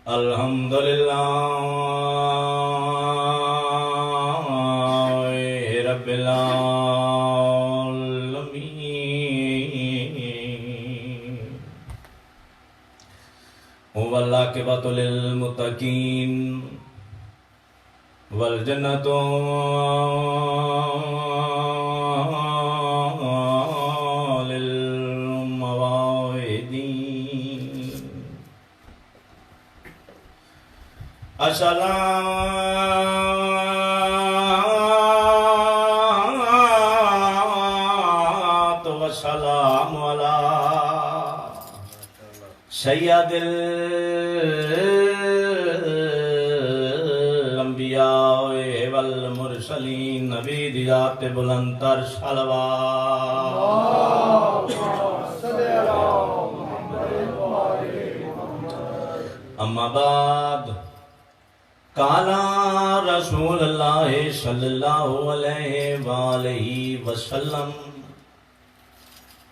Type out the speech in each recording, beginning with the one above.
الحمدللہ رب العالمین والعاقبۃ للمتقین والجنۃ الصلاۃ والسلام علی سید الانبیاء والمرسلین نبی ذات بلند تر صلوات اما بعد قال رسول اللہ صلی اللہ علیہ وآلہ وسلم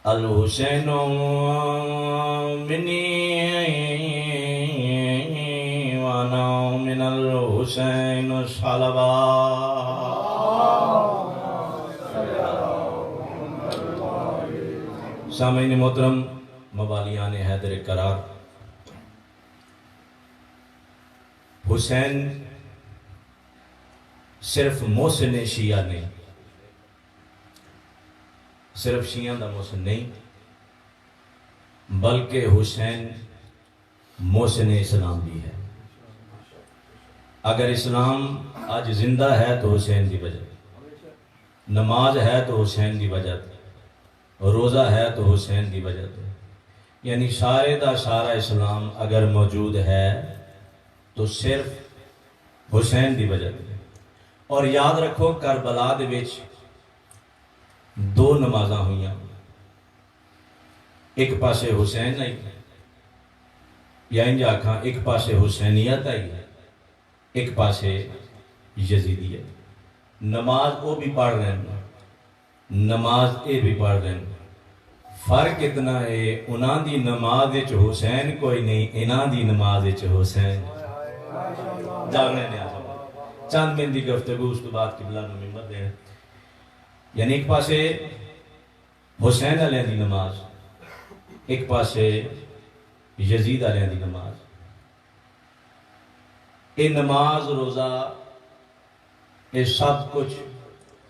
الحسین منی وانا من الحسین صلوات۔ سامعین محترم، موالیان حیدر قرار، حسین صرف محسن شیعہ نہیں، صرف شیعہ دا محسن نہیں، بلکہ حسین محسن اسلام بھی ہے۔ اگر اسلام آج زندہ ہے تو حسین دی وجہ، نماز ہے تو حسین دی وجہ، روزہ ہے تو حسین دی وجہ، یعنی سارے دا سارا اسلام اگر موجود ہے تو صرف حسین دی وجہ۔ اور یاد رکھو کربلا دے وچ دو نمازاں ہوئیاں، ایک پاسے حسین آئی یا انجا آکھاں ایک پاسے حسینیت آئی، ایک پاسے یزیدیت۔ نماز وہ بھی پڑھ رہے ہیں، نماز اے بھی پڑھ رہے ہیں، فرق اتنا ہے انہاں دی نماز وچ حسین کوئی نہیں، انہاں دی نماز وچ حسین جاگنے نے آزم چند من دی گفتگو اس تو بعد قبلہ نو ممبر دیں۔ یعنی ایک پاسے حسین علیہ دی نماز، ایک پاسے یزید علیہ دی نماز۔ یہ نماز روزہ یہ سب کچھ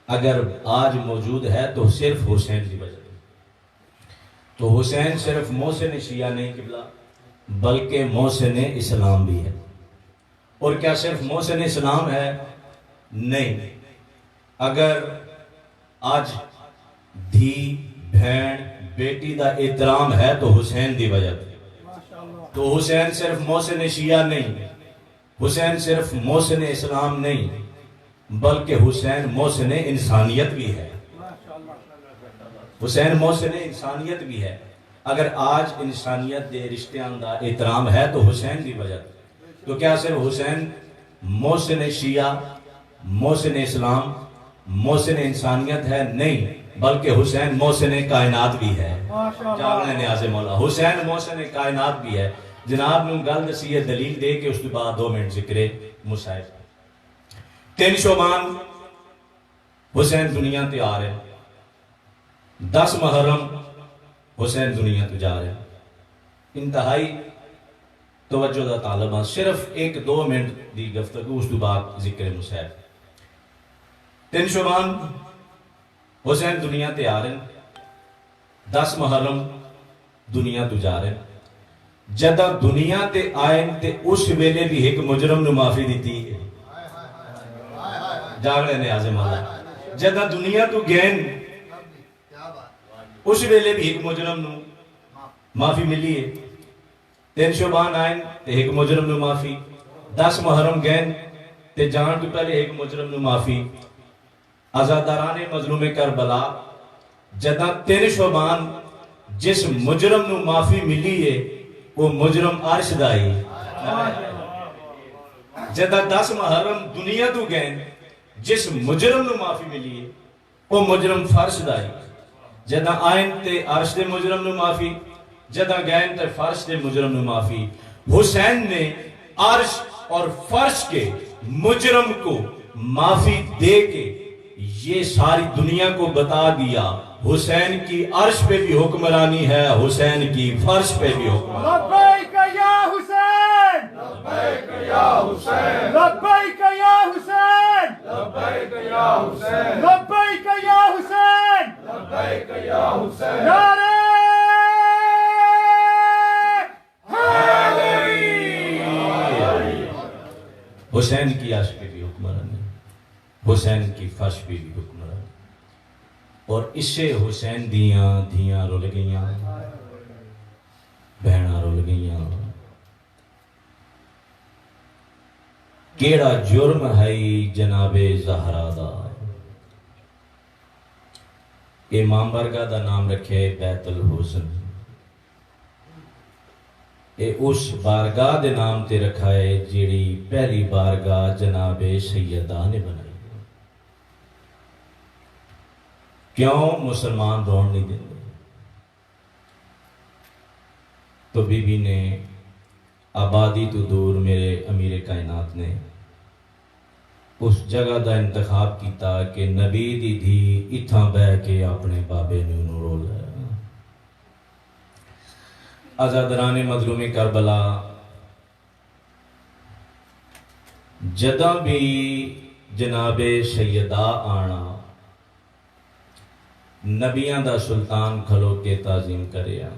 اگر آج موجود ہے تو صرف حسین دی وجہ۔ تو حسین صرف محسن شیعہ نہیں قبلہ، بلکہ محسن اسلام بھی ہے۔ اور کیا صرف محسن اسلام ہے؟ نہیں، اگر آج دھی بہن بیٹی دا احترام ہے تو حسین دی وجہ۔ تو حسین صرف محسن شیعہ نہیں، حسین صرف محسن اسلام نہیں، بلکہ حسین محسن انسانیت بھی ہے۔ حسین محسن انسانیت بھی ہے۔ اگر آج انسانیت دے رشتیاں دا احترام ہے تو حسین دی وجہ۔ تو کیا صرف حسین محسن شیعہ، محسن اسلام، محسن انسانیت ہے؟ نہیں، بلکہ حسین محسن کائنات بھی ہے۔ جاگنے نیاز مولا، حسین محسن کائنات بھی ہے۔ جناب نے گل دسی ہے، دلیل دے کے اس کے بعد 2 منٹ ذکر مصائب۔ 3 شعبان حسین دنیا تے آ رہے، 10 محرم حسین دنیا تے جا رہے۔ انتہائی توجہ دا طالبہ، صرف 1-2 منٹ دی گفتگو اس کے بعد ذکر مصائب۔ 3 شعبان حسین دنیا تے آ رہے، 10 محرم دنیا تو جا رہے۔ جدہ دنیا تے آئیں تے اس ویلے بھی ایک مجرم نو معافی دیتی ہے۔ جاگڑے نے آزم اللہ، جدہ دنیا تو گین اس ویلے بھی ایک مجرم نو معافی ملی ہے۔ 3 شعبان آئیں تے ایک مجرم نو معافی، 10 محرم گین تے جان تو پہلے ایک مجرم نو معافی۔ آزاداران مظلوم کربلا جدہ 3 شعبان جس مجرم نو معافی ملی ہے وہ مجرم عرش دائی۔ جدہ 10 محرم دنیا تو گئے جس مجرم نو معافی ملی ہے وہ مجرم فرش دائی۔ جدہ آئین تے عرش دے مجرم نو معافی، جدہ گئے تے فرش دے مجرم نو معافی۔ حسین نے عرش اور فرش کے مجرم کو معافی دے کے یہ ساری دنیا کو بتا دیا حسین کی عرش پہ بھی حکمرانی ہے، حسین کی فرش پہ بھی حکمرانی۔ لبیک یا حسین، لبیک یا حسین، لبیک یا حسین، لبیک یا حسین، لبیک یا حسین، لبیک یا حسین، نعرہ حسین کی عرش پہ بھی حکمرانی، حسین کی فرش پہ بھی حکمرانی، اور اس سے حسین دھیاں رول گئیاں، بہناں رول گئیاں۔ کیڑا جرم ہے جناب زہرا دا، امام برگاہ دا نام رکھے بیت الحسن، اے اس بارگاہ دے نام تے رکھا ہے جیڑی پہلی بارگاہ جناب سیدہ نے بنائی۔ کیوں مسلمان رون نہیں دیتے؟ تو بی بی نے آبادی تو دور میرے امیر کائنات نے اس جگہ دا انتخاب کیتا کہ نبی دی دھی اتھاں بہ کے اپنے بابے نے رول ہے۔ آزادران مظلوم کربلا جداں بھی جناب سیدہ آنا نبیاں دا سلطان کھلو کے تعظیم کریا۔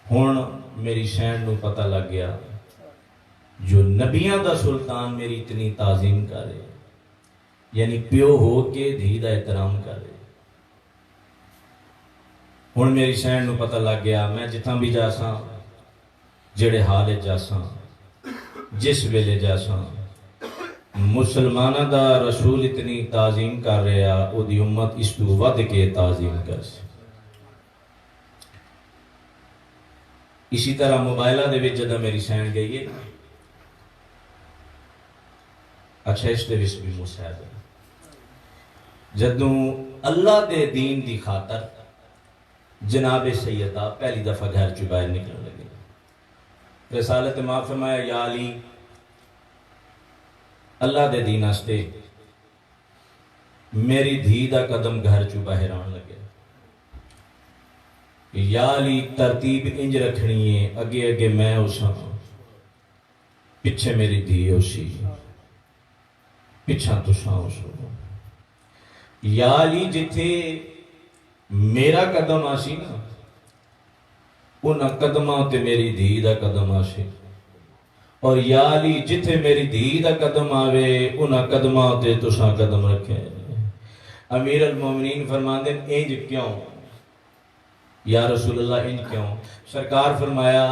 ہن میری شہن نو پتہ لگ گیا جو نبیاں دا سلطان میری اتنی تعظیم کرے، یعنی پیو ہو کے دھی دا احترام کرے۔ ہن میری شہن نو پتہ لگ گیا میں جتھاں بھی جاساں، جڑے حال جاساں، جس ویلے جاساں، مسلمانہ دا رسول اتنی تعظیم کر رہا او دی امت اس تو ود کے تعظیم کر سی۔ اسی طرح موبائلہ دے وچ جدہ میری سین گئی ہے، اچھا اس دے وچ بھی مسائب ہے، جدوں اللہ دے دین دی خاطر جناب سیدہ پہلی دفعہ گھر چ باہر نکلنے لگے، رسالت ماں فرمایا یا علی اللہ دے دین آستے میری دھی دا قدم گھر چ باہر آن لگے، یا علی ترتیب انج رکھنی ہے، اگے اگے میں اساں پچھے میری دھی اسی، پچھا تساں اسو۔ یا علی جتھے میرا قدم آسی نا انہاں قدماں تے میری دھی دا قدم آسی، اور یا علی جتھے میری دھی دا قدم آوے انہاں قدماں تے تساں قدم رکھے۔ امیر المومنین فرماندے انج کیوں یا رسول اللہ انج کیوں؟ سرکار فرمایا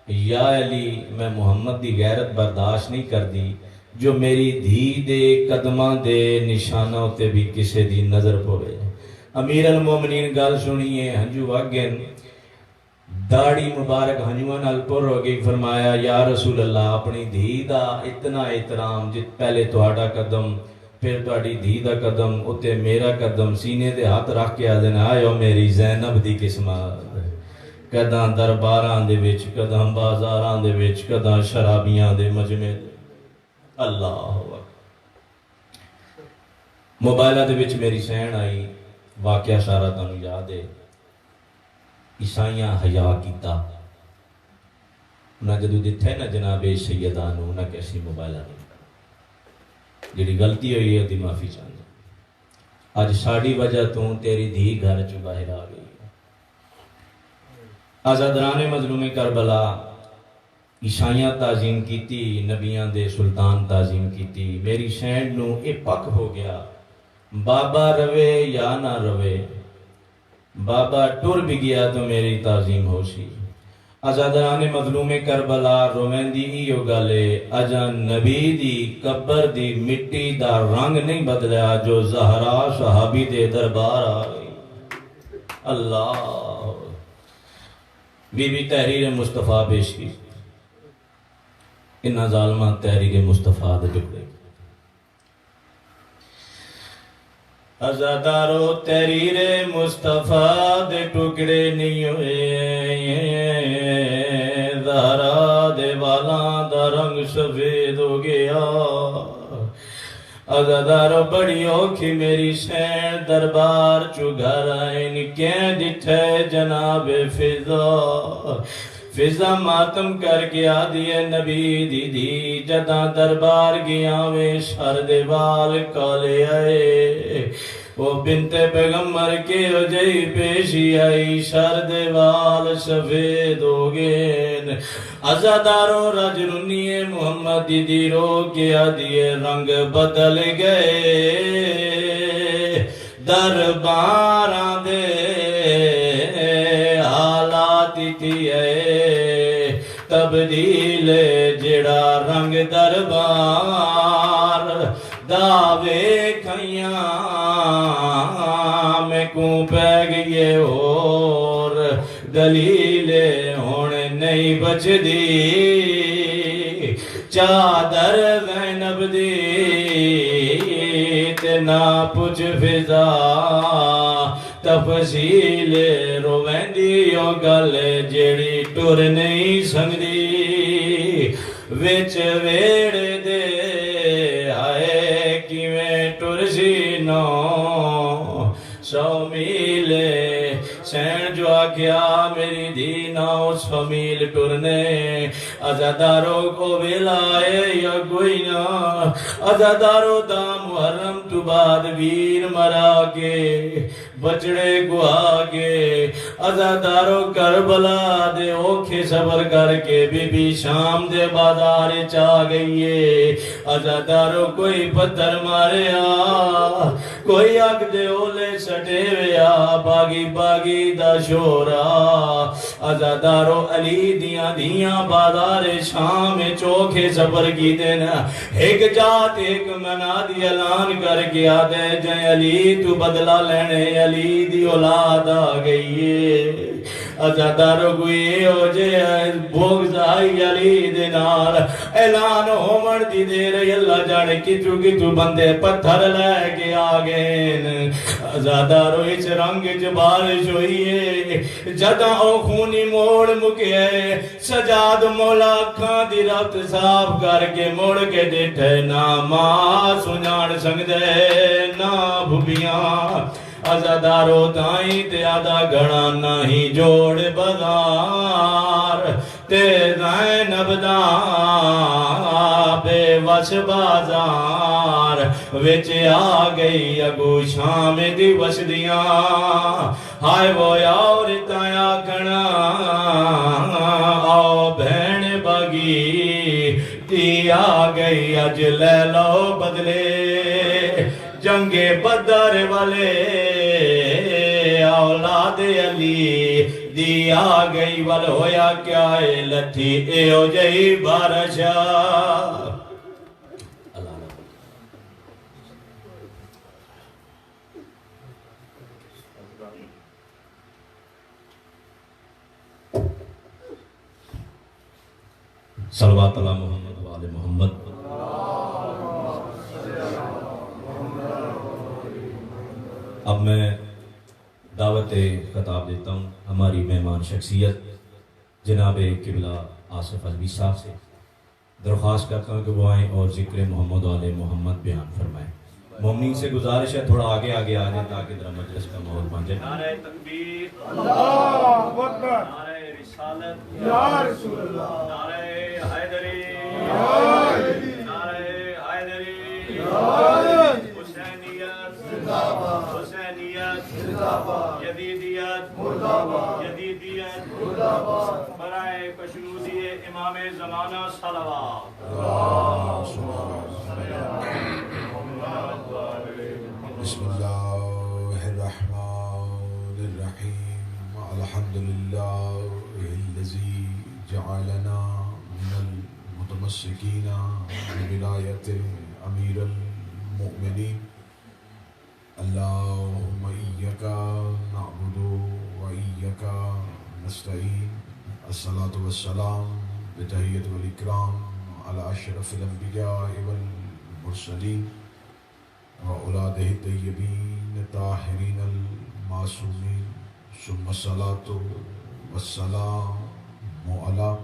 یا علی میں محمد دی غیرت برداشت نہیں کر دی جو میری دھی دے قدماں دے نشانہ تے بھی کسے دی نظر پوے۔ امیر المومنین گل سنیے ہنجو آگن داڑھی مبارک ہنجوان نال پر ہو گئی، فرمایا یا رسول اللہ اپنی دھی دا اتنا احترام جت پہلے تہاڈا قدم پھر تہاڈی دھی دا قدم اتے میرا قدم سینے دے ہاتھ رکھ کے آدھن آئیو میری زینب دی قسمت، کداں درباراں دے وچ کداں بازاراں دے وچ کداں شرابیاں دے مجمع دے۔ اللہ اکبر۔ موبائلہ دے وچ میری سین آئی، واقعہ سارا تانوں یاد ہے، عیسائیاں حیا کیتا، انہاں جدوں دتھے نا جناب سیدہ نوں انہاں کیسی موبائلہ نہیں، جڑی غلطی ہوئی ہے دی معافی چاہتا، آج ساڑی وجہ تو تیری دھی گھر چ باہر آ گئی۔ آزادران مظلوم کربلا عیسائیاں تعظیم کیتی، نبیاں دے سلطان تعظیم کیتی، میری شہن نو اے پک ہو گیا بابا روے یا نہ روے، بابا ٹر بھی گیا تو میری تعظیم ہو سی۔ آزادران مظلوم کربلا رویندی ایو گالے اجا نبی دی قبر دی مٹی دا رنگ نہیں بدلیا جو زہرا صحابی دے دربار آ گئی۔ اللہ بی بی تحریر مصطفیٰ پیش کی، انہاں ظالمہ تحریر مصطفیٰ دے ٹکڑے، ازادارو تحریر مصطفیٰ دے ٹکڑے نہیں ہوئے، سفید ہو گیا عزادارو بڑی اوکھی میری سین دربار چو گھر آئین کہیں ڈٹھے جناب فضا ماتم کر کے آدھیے نبی دی جداں دربار گیا میں سر دیوال کالے آئے وہ بنت پیغمبر کے رجئی پیشی آئی سر دیوال سفید ہو گئے عزادارو رجنی محمد دی رو کے آدھیے رنگ بدل گئے درباراں دے حالات تھی تبدیل جڑا رنگ دربار دعوے کھیاں میں کوں پہ گئے اور دلیل ہونے نہیں بچ دی چادر زینب دی تے نہ پوچھ فضا تفصیل رویندیوں گل جیڑی ٹر نہیں سنگدی وچ ویڑ دے آئے کیویں ٹر سی نو 100 میل سین جو آکیا میری دینا 100 میل ٹرنے عزاداروں کو بلائے یا کوئی نہ عزاداروں دا محرم تو بعد ویر مرا کے بچڑے گوا کے عزاداروں کربلا دے اوکھے صبر کر کے بی بی شام دے بازار چاہ گئیے عزاداروں کوئی پتھر ماریا کوئی اگ دے اولے سٹے ویا باغی باغی دا شورا عزادارو علی دیاں بازار شام چوکھے صبر کی دینا ایک جات ایک منادی اعلان کر کے آدھے جائیں علی تو بدلہ لینے علی دی اولاد آ گئی عزادارو کوئی ہو جائے بھوگ زائی علی دے نال اعلان ہومن دی دے رہی اللہ جانے کتو بندے پتھر لے کے آگئے عزادارو اس رنگ بارش ہوئی ہے جداں او خونی موڑ مکے سجاد مولا کھان دی رفت صاف کر کے موڑ کے ڈٹھے نا ماں سنان سنگ دے نا بھوبیاں عزادارو تائیں تے آدھا گھڑا نہیں جوڑ بازار تے زینب دا بے وش بازار وچ آ گئی اگو شام دی وسدیاں ہائے وہ عورتاں آکھنا آؤ بہن باغی تی آ گئی اج لے لو بدلے جنگ بدر والے اولاد علی دی آ گئی ول ہویا کیا ہے لٹھی اے ہو جئی بارشاہ صلوات اللہ محمد وآل محمد اب میں دعوت خطاب دیتا ہوں ہماری مہمان شخصیت جناب قبلہ آصف علوی صاحب سے درخواست کرتا ہوں کہ وہ آئیں اور ذکر محمد وآل محمد بیان فرمائیں مومنین سے گزارش ہے تھوڑا آگے آ جائیں تاکہ ذرا مجلس کا ماحول بن جائے نعرہ تکبیر اللہ اکبر نعرہ رسالت یا رسول اللہ نعرہ حیدری نعرہ حیدری حسینیت حسینیت یزیدیت یزیدیت برائے پشنودی امام زمانہ صلوات بسم اللہ الرحمن الرحیم الحمدللہ الذی جعلنا من المتمسکین بولایت امیر المؤمنین اللہم ایکا نعبد و ایکا نستعین الصلاة والسلام بتحیت والاکرام علی اشرف الانبیاء والمرسلین وأولاده الطيبين الطاهرين المعصومين ثم الصلاة والسلام على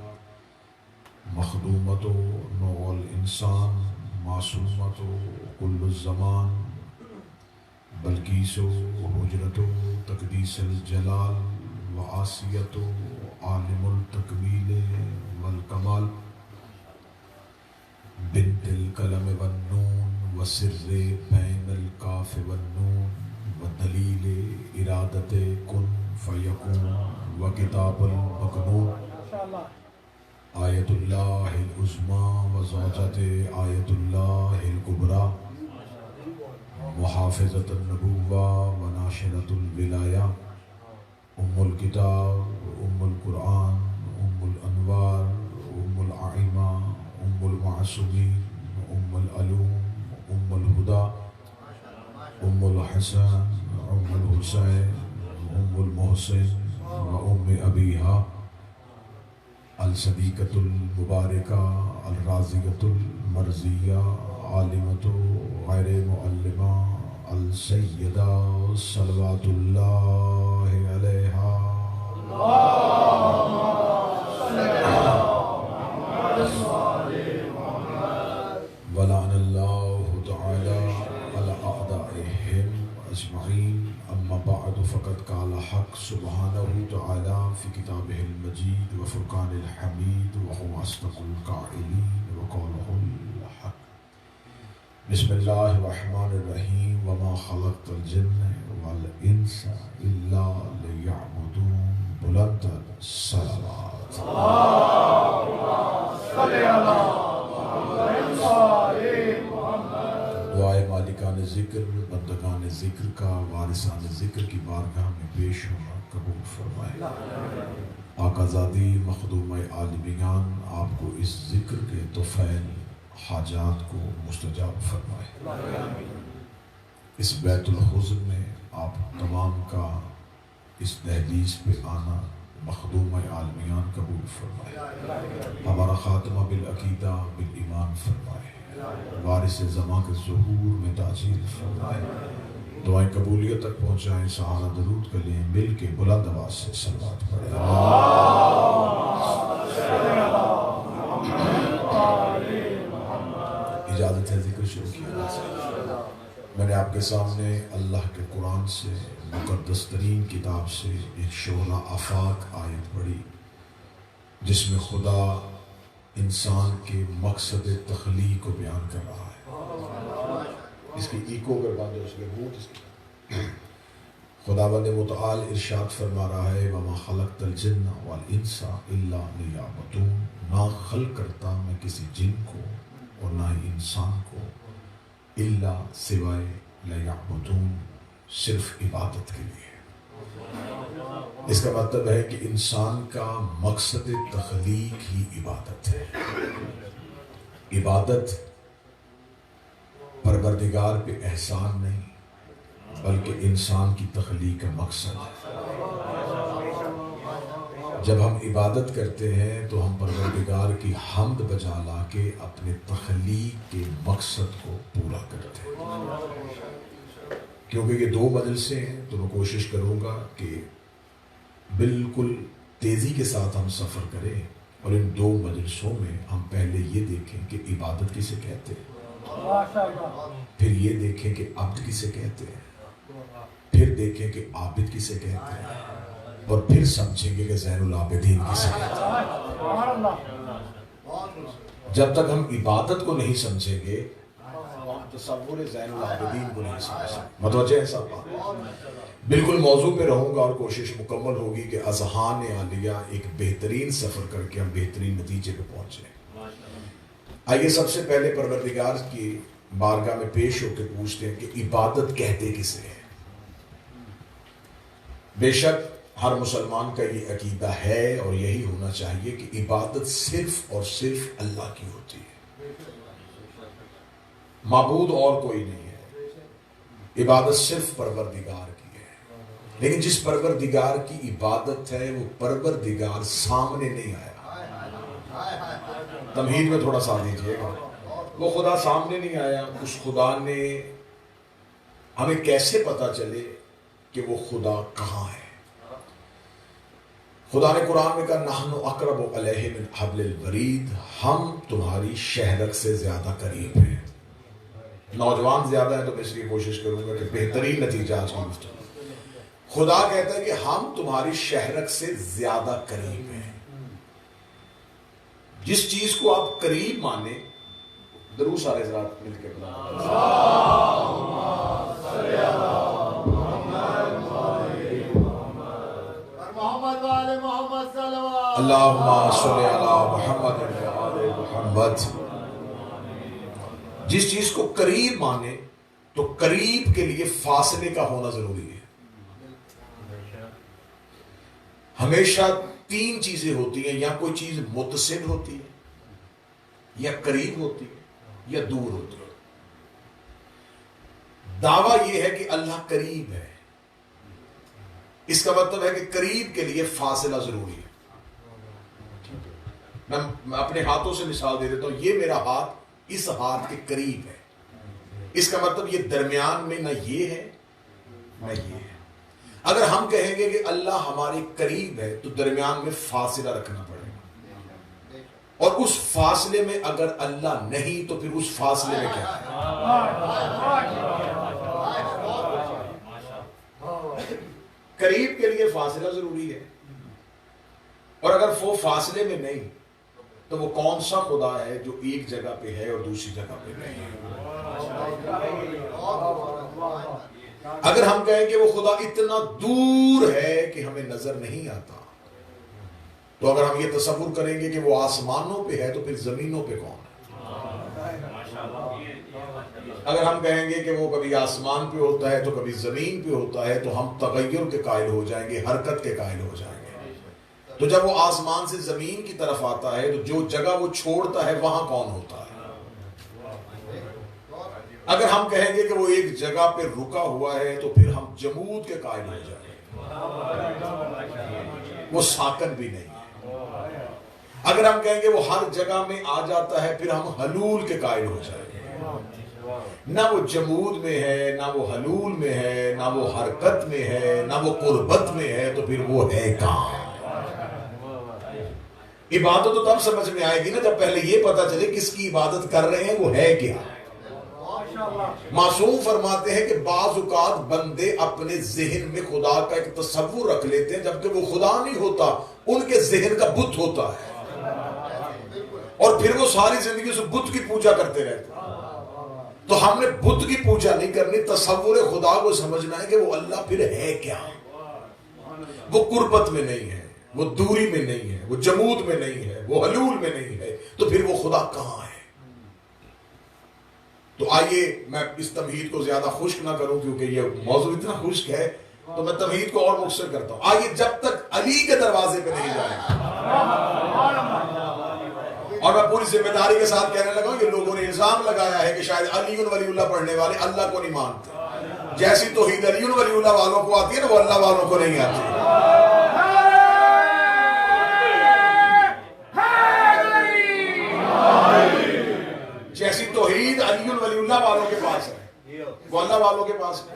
مخدومت نوع الانسان معصومت کل الزمان بلقیس حجرت تقدیس الجلال وآسیت عالم التکمیل والکمال بنت القلم والنون وسر بین الکاف والنون ودلیل ارادت کن فیکون وکتاب المکنون آیت اللہ العظمی وزوجت آیت اللہ الکبریٰ محافظت النبوہ وناشرت الولایہ ام الکتاب ام القرآن ام الانوار ام الائمہ ام المعصومین ام العلوم ام الہدیٰ ام الحسن ام الحسین ام المحسن و ام ابیہا الصدیقۃ المبارکہ الرازیۃ المرضیہ عالمۃ غیر معلمہ السیدہ صلوات اللہ علیہا ولعن اللہ تعالی علی اعدائہم اجمعین اما بعد فقد قال حق سبحانہ تعالی فی کتابہ المجید وفرقان الحمید وهو اصدق القائلین وقولہ الحق بسم اللہ الرحمن الرحیم وما خلقت الجن والانس الا لیعبدون بلند الصلوات دعائے مالکان ذکر بندگان ذکر کا وارثان ذکر کی بارگاہ میں پیش ہونا قبول فرمائے۔ آقا زادی مخدومہ عالمیان آپ کو اس ذکر کے طفیل حاجات کو مستجاب فرمائے۔ اس بیت الحزن میں آپ تمام کا اس دہلیز پہ آنا مخدومہ عالمیان قبول فرمائے۔ ہمارا خاتمہ بالعقیدہ بالایمان فرمائے۔ وارث زمان کے ظہور میں تاجیل فرمائے۔ دعائیں قبولیت تک پہنچائیں، سہارا درود کر لیں، مل کے بلند آواز سے صلوات پڑھیں۔ اجازت ہے ذکر شروع کیا جا سکتا۔ میں نے آپ کے سامنے اللہ کے قرآن سے مقدس ترین کتاب سے ایک شعلہ آفاق آیت پڑھی جس میں خدا انسان کے مقصد تخلیق کو بیان کر رہا ہے۔ اس کی ایکو اگر باندھے اس کے بوت اس کی خداوند متعال ارشاد فرما رہا ہے وَمَا خَلَقْتَ الْجِنَّ وَالْإِنسَ إِلَّا لِيَعْبُدُونِ، نہ خلق کرتا میں کسی جن کو اور نہ ہی انسان کو، الا سوائے لیعبدون، صرف عبادت کے لیے۔ اس کا مطلب ہے کہ انسان کا مقصد تخلیق ہی عبادت ہے۔ عبادت پروردگار پہ احسان نہیں بلکہ انسان کی تخلیق کا مقصد ہے۔ جب ہم عبادت کرتے ہیں تو ہم پروردگار کی حمد بجا لا کے اپنے تخلیق کے مقصد کو پورا کرتے ہیں۔ کیونکہ یہ دو مجلسیں ہیں تو میں کوشش کروں گا کہ بالکل تیزی کے ساتھ ہم سفر کریں، اور ان دو مجلسوں میں ہم پہلے یہ دیکھیں کہ عبادت کسے کہتے ہیں، پھر یہ دیکھیں کہ عبد کسے کہتے ہیں، پھر دیکھیں کہ عابد کسے کہتے ہیں، اور پھر سمجھیں گے کہ زین العابدین کسے کہتے ہیں۔ جب تک ہم عبادت کو نہیں سمجھیں گے تصور زین العابدین کو نہیں سمجھیں۔ متوجہ ہے صاحب؟ بالکل موضوع پہ رہوں گا اور کوشش مکمل ہوگی کہ اذہان عالیہ ایک بہترین سفر کر کے ہم بہترین نتیجے پہ پہنچیں۔ آئیے سب سے پہلے پروردگار کی بارگاہ میں پیش ہو کے پوچھتے ہیں کہ عبادت کہتے کسے ہیں۔ بے شک ہر مسلمان کا یہ عقیدہ ہے اور یہی ہونا چاہیے کہ عبادت صرف اور صرف اللہ کی ہوتی ہے، معبود اور کوئی نہیں ہے۔ عبادت صرف پروردگار کی ہے، لیکن جس پروردگار کی عبادت ہے وہ پروردگار سامنے نہیں آیا۔ تمہید میں تھوڑا ساتھ دیجیے گا، وہ خدا سامنے نہیں آیا۔ اس خدا نے ہمیں کیسے پتا چلے کہ وہ خدا کہاں ہے؟ خدا نے قرآن میں کہا نحن اقرب علیہ من حبل الورید، ہم تمہاری شہرک سے زیادہ قریب ہیں۔ نوجوان زیادہ ہیں تو میں اس لیے کوشش کروں گا کہ بہترین نتیجہ آج کی گفتگو۔ خدا کہتا ہے کہ ہم تمہاری شہرک سے زیادہ قریب ہیں۔ جس چیز کو آپ قریب مانیں، درود سارے حضرات مل کے محمد والے محمد صلی اللہ اللہم صلی علی محمد وعلی محمد۔ جس چیز کو قریب مانے تو قریب کے لیے فاصلے کا ہونا ضروری ہے۔ ہمیشہ تین چیزیں ہوتی ہیں، یا کوئی چیز متصل ہوتی ہے، یا قریب ہوتی ہے، یا دور ہوتی ہے۔ دعویٰ یہ ہے کہ اللہ قریب ہے، اس کا مطلب ہے کہ قریب کے لیے فاصلہ ضروری ہے۔ میں اپنے ہاتھوں سے مثال دے دیتا ہوں، یہ میرا ہاتھ اس ہاتھ کے قریب ہے، اس کا مطلب یہ درمیان میں نہ یہ ہے نہ یہ ہے۔ اگر ہم کہیں گے کہ اللہ ہمارے قریب ہے تو درمیان میں فاصلہ رکھنا پڑے گا، اور اس فاصلے میں اگر اللہ نہیں تو پھر اس فاصلے میں کیا ہے؟ قریب کے لیے فاصلہ ضروری ہے، اور اگر وہ فاصلے میں نہیں تو وہ کون سا خدا ہے جو ایک جگہ پہ ہے اور دوسری جگہ پہ نہیں ہے؟ اگر ہم کہیں کہ وہ خدا اتنا دور ہے کہ ہمیں نظر نہیں آتا، تو اگر ہم یہ تصور کریں گے کہ وہ آسمانوں پہ ہے تو پھر زمینوں پہ کون ہے؟ اگر ہم کہیں گے کہ وہ کبھی آسمان پہ ہوتا ہے تو کبھی زمین پہ ہوتا ہے تو ہم تغیر کے قائل ہو جائیں گے، حرکت کے قائل ہو جائیں گے۔ تو جب وہ آسمان سے زمین کی طرف آتا ہے تو جو جگہ وہ چھوڑتا ہے وہاں کون ہوتا ہے؟ اگر ہم کہیں گے کہ وہ ایک جگہ پہ رکا ہوا ہے تو پھر ہم جمود کے قائل ہو جائیں گے، وہ ساکن بھی نہیں ہے۔ اگر ہم کہیں گے وہ ہر جگہ میں آ جاتا ہے، پھر ہم حلول کے قائل ہو جائیں گے۔ نہ وہ جمود میں ہے، نہ وہ حلول میں ہے، نہ وہ حرکت میں ہے، نہ وہ قربت میں ہے، تو پھر وہ ہے کہاں؟ عبادت تو تب سمجھ میں آئے گی نا جب پہلے یہ پتا چلے کس کی عبادت کر رہے ہیں، وہ ہے کیا۔ معصوم فرماتے ہیں کہ بعض اوقات بندے اپنے ذہن میں خدا کا ایک تصور رکھ لیتے ہیں جبکہ وہ خدا نہیں ہوتا، ان کے ذہن کا بت ہوتا ہے، اور پھر وہ ساری زندگی اس بت کی پوجا کرتے رہتے ہیں۔ تو ہم نے بت کی پوجا نہیں کرنی، تصور خدا کو سمجھنا ہے کہ وہ اللہ پھر ہے کیا۔ وہ قربت میں نہیں ہے، وہ دوری میں نہیں ہے، وہ جمود میں نہیں ہے، وہ حلول میں نہیں ہے، تو پھر وہ خدا کہاں ہے؟ تو آئیے میں اس تمہید کو زیادہ خشک نہ کروں کیونکہ یہ موضوع اتنا خشک ہے، تو میں تمہید کو اور مختصر کرتا ہوں۔ آئیے جب تک علی کے دروازے پہ نہیں جائیں، اور میں پوری ذمہ داری کے ساتھ کہنے لگا ہوں، یہ لوگوں نے الزام لگایا ہے کہ شاید علی ولی اللہ پڑھنے والے اللہ کو نہیں مانتے۔ جیسی توحید علی ولی اللہ والوں کو آتی ہے نا، وہ اللہ والوں کو نہیں آتی۔ جیسی توحید علی ولی اللہ والوں کے پاس ہے وہ اللہ والوں کے پاس ہے۔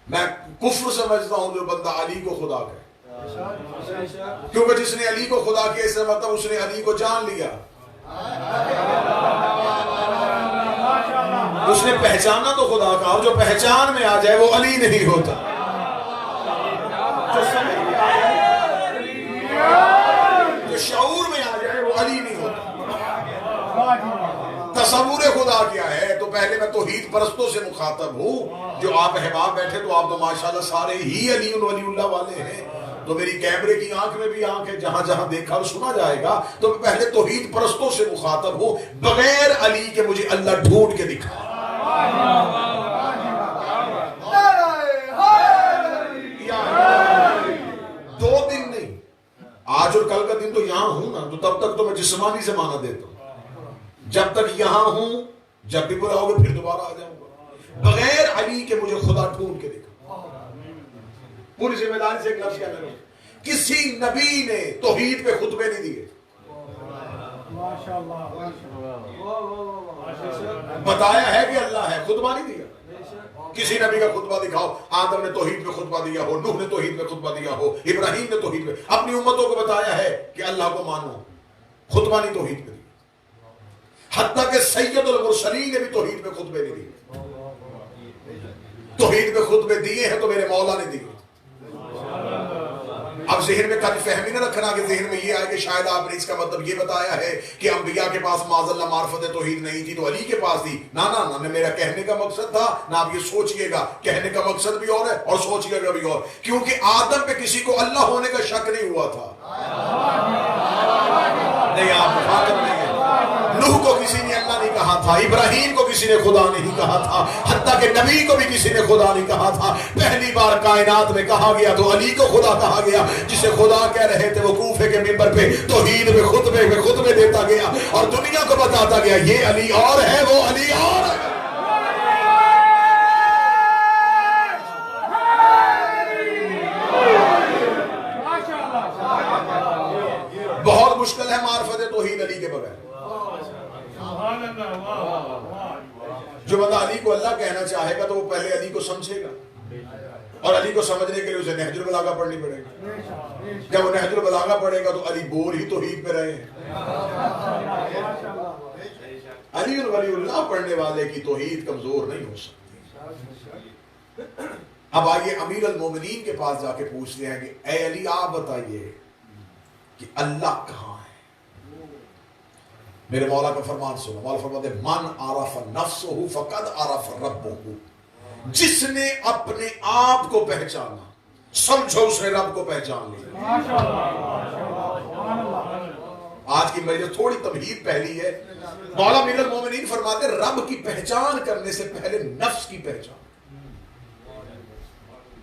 میں کفر سمجھتا ہوں جو بندہ علی کو خدا کہے، کیونکہ جس نے علی کو خدا کیا اس سے مطلب اس نے علی کو جان لیا، اس نے پہچانا تو خدا کا، اور جو پہچان میں آ جائے وہ علی نہیں ہوتا۔ جو شعور میں آ جائے وہ علی نہیں ہوتا۔ تصور خدا کیا ہے؟ تو پہلے میں توحید پرستوں سے مخاطب ہوں، جو آپ احباب بیٹھے تو آپ تو ماشاءاللہ سارے ہی علی ولی اللہ والے ہیں، تو میری کیمرے کی آنکھ میں بھی آنکھ ہے، جہاں جہاں دیکھا اور سنا جائے گا، تو میں پہلے توحید پرستوں سے مخاطب ہوں، بغیر علی کے مجھے اللہ ڈھونڈ کے دکھا۔ دو دن نہیں، آج اور کل کا دن تو یہاں ہوں نا، تو تب تک تو میں جسمانی سے معنی دیتا ہوں، جب تک یہاں ہوں، جب بھی بلاؤ گے پھر دوبارہ آ جاؤں گا، بغیر علی کے مجھے خدا ڈھونڈ کے دکھا۔ پوری ذمہ داری سے ایک لفظ کہنا ہے، کسی نبی نے توحید پہ خطبے نہیں دیے، بتایا ہے کہ اللہ ہے، خطبہ نہیں دیا۔ کسی نبی کا خطبہ دکھاؤ، آدم نے توحید میں خطبہ دیا ہو، نوح نے توحید میں خطبہ دیا ہو، ابراہیم نے توحید میں اپنی امتوں کو بتایا ہے کہ اللہ کو مانو، خطبہ نہیں توحید میں دی. حتیٰ کہ سید المرسلین نے بھی توحید میں خطبے نہیں دیے. توحید میں خطبے دیے ہیں تو میرے مولا نے دیے. اب ذہن میں کبھی فہمی نہ رکھنا کہ ذہن میں یہ آئے کہ شاید آپ نے اس کا مطلب یہ بتایا ہے کہ انبیاء کے پاس معاذ اللہ معرفت توحید نہیں تھی تو علی کے پاس تھی. نہ میرا کہنے کا مقصد تھا، نہ آپ یہ سوچئے گا، کہنے کا مقصد بھی اور ہے اور سوچئے گا بھی اور، کیونکہ آدم پہ کسی کو اللہ ہونے کا شک نہیں ہوا تھا. نہیں، آپ مخاطب نہیں ہیں. نوح کو کسی نے اللہ نہیں کہا تھا، ابراہیم کو کسی نے خدا نہیں کہا تھا، حتیٰ کہ نبی کو بھی کسی نے خدا نہیں کہا تھا. پہلی بار کائنات میں کہا گیا تو علی کو خدا کہا گیا. جسے خدا کہہ رہے تھے وہ کوفے کے منبر پہ توحید میں خطبے دیتا گیا اور دنیا کو بتاتا گیا یہ علی اور ہے، وہ علی اور ہے. بہت مشکل ہے معرفت توحید علی کے بغیر. جو بندہ علی کو اللہ کہنا چاہے گا تو وہ پہلے علی کو سمجھے گا، اور علی کو سمجھنے کے لیے اسے نہج البلاغہ پڑھنی پڑے گی. جب وہ نہج البلاغہ پڑھے گا تو علی بول ہی توحید پہ رہے. علی ولی اللہ پڑھنے والے کی توحید کمزور نہیں ہو سکتی. اب آئیے امیر المومنین کے پاس جا کے پوچھتے ہیں کہ اے علی آپ بتائیے کہ اللہ کہاں ہے. میرے مولا کا فرمان سنو. مولا فرماتے ہیں من عرف نفسہ فقد عرف ربہ. جس نے اپنے آپ کو پہچانا سمجھو اس نے رب کو پہچان لیا. آج کی مجلس تھوڑی تمہید پہلی ہے. مولا امیر المومنین فرماتے ہیں رب کی پہچان کرنے سے پہلے نفس کی پہچان.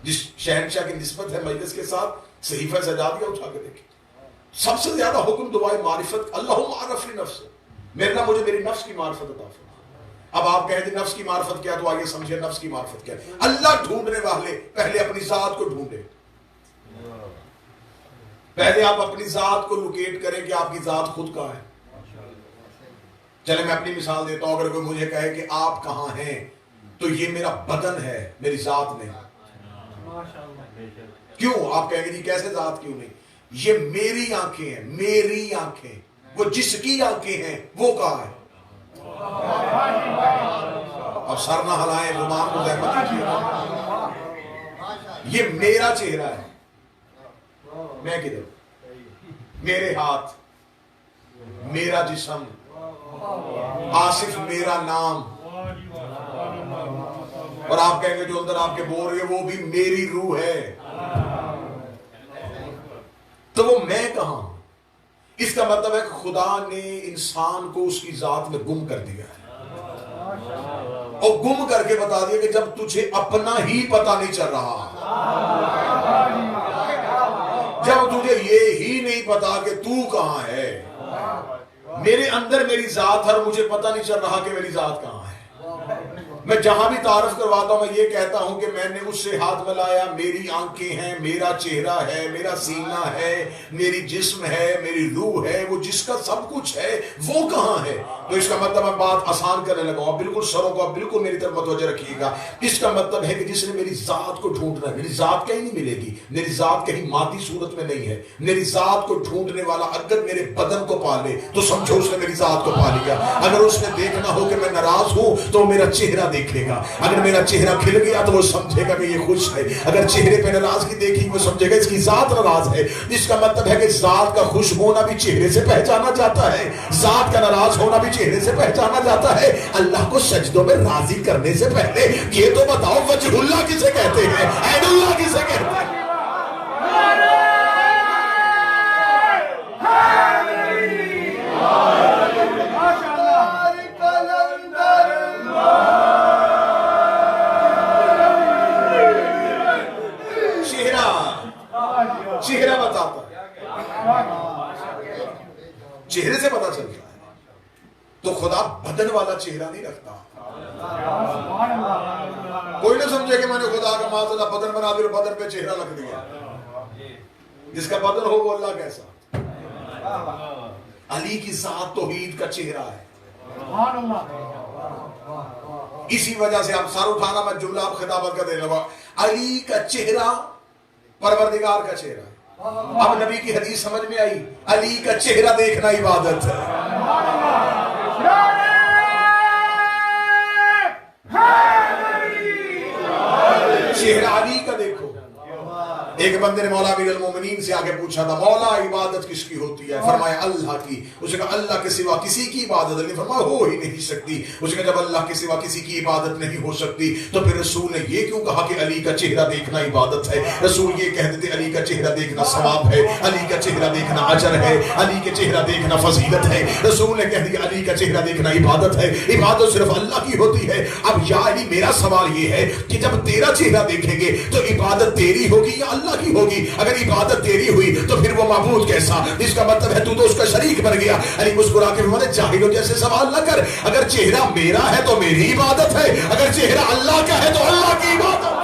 جس شہنشاہ کی نسبت ہے مجلس کے ساتھ صحیفہ سجا دیا اٹھا کے دیکھیں. سب سے زیادہ حکم دعائے معرفت. اللہم عرفنی نفس، میرے نہ مجھے میری نفس کی معرفت عطا فرما. اب آپ کہیں گے نفس کی معرفت کیا، تو آگے سمجھے نفس کی معرفت کیا. اللہ ڈھونڈنے والے پہلے اپنی ذات کو ڈھونڈے. پہلے آپ اپنی ذات کو لوکیٹ کریں کہ آپ کی ذات خود کہاں ہے. چلے میں اپنی مثال دیتا ہوں. اگر کوئی مجھے کہے کہ آپ کہاں ہیں تو یہ میرا بدن ہے، میری ذات نہیں. کیوں؟ آپ کہیں گے جی کیسے ذات کیوں نہیں؟ یہ میری آنکھیں ہیں، میری آنکھیں. وہ جس کی آنکھیں ہیں وہ کہاں ہے؟ اب سر نہ ہلائیں، زبان کو زحمت کیجیے. یہ میرا چہرہ ہے. میں کدھر؟ میرے ہاتھ، میرا جسم، آصف میرا نام. اور آپ کہیں گے جو اندر آپ کے بول رہے ہیں وہ بھی میری روح ہے. تو وہ میں کہاں؟ اس کا مطلب ہے کہ خدا نے انسان کو اس کی ذات میں گم کر دیا ہے، اور گم کر کے بتا دیا کہ جب تجھے اپنا ہی پتہ نہیں چل رہا، جب تجھے یہ ہی نہیں پتا کہ تو کہاں ہے. میرے اندر میری ذات ہے اور مجھے پتہ نہیں چل رہا کہ میری ذات کہاں ہے. میں جہاں بھی تعارف کرواتا ہوں میں یہ کہتا ہوں کہ میں نے اس سے ہاتھ ملایا، میری آنکھیں ہیں، میرا چہرہ ہے، میرا سینہ ہے، میری جسم ہے، میری روح ہے. وہ جس کا سب کچھ ہے وہ کہاں ہے؟ تو اس کا مطلب میں بات آسان کرنے لگا ہوں. بالکل سروں کو بالکل میری طرف متوجہ رکھیے گا. اس کا مطلب ہے کہ جس نے میری ذات کو ڈھونڈنا ہے، میری ذات کہیں نہیں ملے گی. میری ذات کہیں مادی صورت میں نہیں ہے. میری ذات کو ڈھونڈنے والا اگر میرے بدن کو پالے تو سمجھو اس نے میری ذات کو پا لیا. اگر اس نے دیکھنا ہو کہ میں ناراض ہوں تو میرا چہرہ دیکھے گا. اگر میرا چہرہ کھل گیا تو وہ سمجھے گا کہ یہ خوش ہے. اگر چہرے پہ ناراضگی دیکھی وہ سمجھے گا اس کی ذات ناراض ہے. جس کا مطلب ہے کہ ذات کا خوش ہونا بھی چہرے سے پہچانا جاتا ہے، ذات کا ناراض ہونا بھی چہرے سے پہچانا جاتا ہے. اللہ کو سجدوں میں راضی کرنے سے پہلے یہ تو بتاؤ وجہ اللہ کسے کہتے ہیں، عین اللہ کسے کہتے ہیں؟ چہرہ بتاتا ہے، چہرے سے پتا چلتا ہے. تو خدا بدن والا چہرہ نہیں رکھتا. کوئی نہ سمجھے کہ میں نے خدا کا معاذ بدن بنا دیا اور بدن پہ چہرہ رکھ دیا. جس کا بدن ہو وہ اللہ کیسا. علی کی ذات توحید کا چہرہ ہے. اسی وجہ سے اب سر اٹھانا، میں جملہ اب خطابت کا دینے لگا. علی کا چہرہ پروردگار کا چہرہ. اب نبی کی حدیث سمجھ میں آئی. علی کا چہرہ دیکھنا عبادت ہے. چہرہ علی کا دیکھو. ایک بندے نے مولا امیر المومنین سے آگے پوچھا تھا، مولا عبادت کس کی ہوتی ہے؟ فرمایا اللہ کی. اس نے کہا اللہ کے سوا کسی کی عبادت نہیں. فرمایا ہو ہی نہیں سکتی. اس نے کہا جب اللہ کے سوا کسی کی عبادت نہیں ہو سکتی تو پھر رسول نے یہ کیوں کہا کہ علی کا چہرہ دیکھنا عبادت ہے؟ رسول یہ کہہ دیتے علی کا چہرہ دیکھنا ثواب ہے، علی کا چہرہ دیکھنا اجر ہے، علی کے چہرہ دیکھنا فضیلت ہے. رسول نے کہہ دیا علی کا چہرہ دیکھنا عبادت ہے، عبادت صرف اللہ کی ہوتی ہے. اب یا علی میرا سوال یہ ہے کہ جب تیرا چہرہ دیکھیں گے تو عبادت تیری ہوگی یا اللہ کی ہوگی؟ اگر عبادت تیری ہوئی تو پھر وہ معبود کیسا؟ اس کا مطلب ہے تو اس کا شریک بن گیا. علی مسکرا کے فرماتے جاہلوں جیسے سوال نہ کر. اگر چہرہ میرا ہے تو میری عبادت ہے، اگر چہرہ اللہ کا ہے تو اللہ کی عبادت.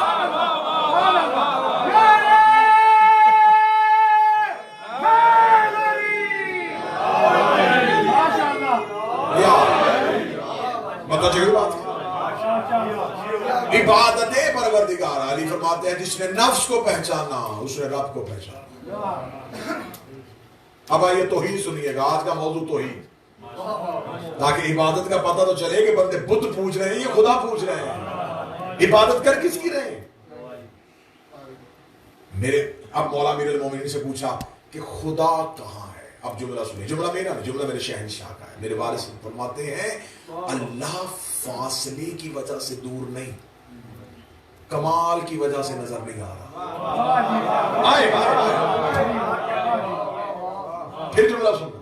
عبادت پروردگار. علی فرماتے ہیں جس نے نفس کو پہچانا اس نے رب کو پہچانا. اب آئیے توحید سنیے گا. آج کا موضوع توحید، تاکہ عبادت کا پتہ تو چلے کہ بندے بت پوچھ رہے ہیں یا خدا پوچھ رہے ہیں. عبادت کر کس کی رہے ہیں؟ اب مولا امیر المومنین سے پوچھا کہ خدا کہاں ہے؟ اب جملہ سنیے. جملہ میرا نہیں، جملہ میرے شہنشاہ کا ہے. میرے وارث فرماتے ہیں اللہ فاصلے کی وجہ سے دور نہیں، کمال کی وجہ سے نظر نہیں آ رہا. پھر جملہ سننا.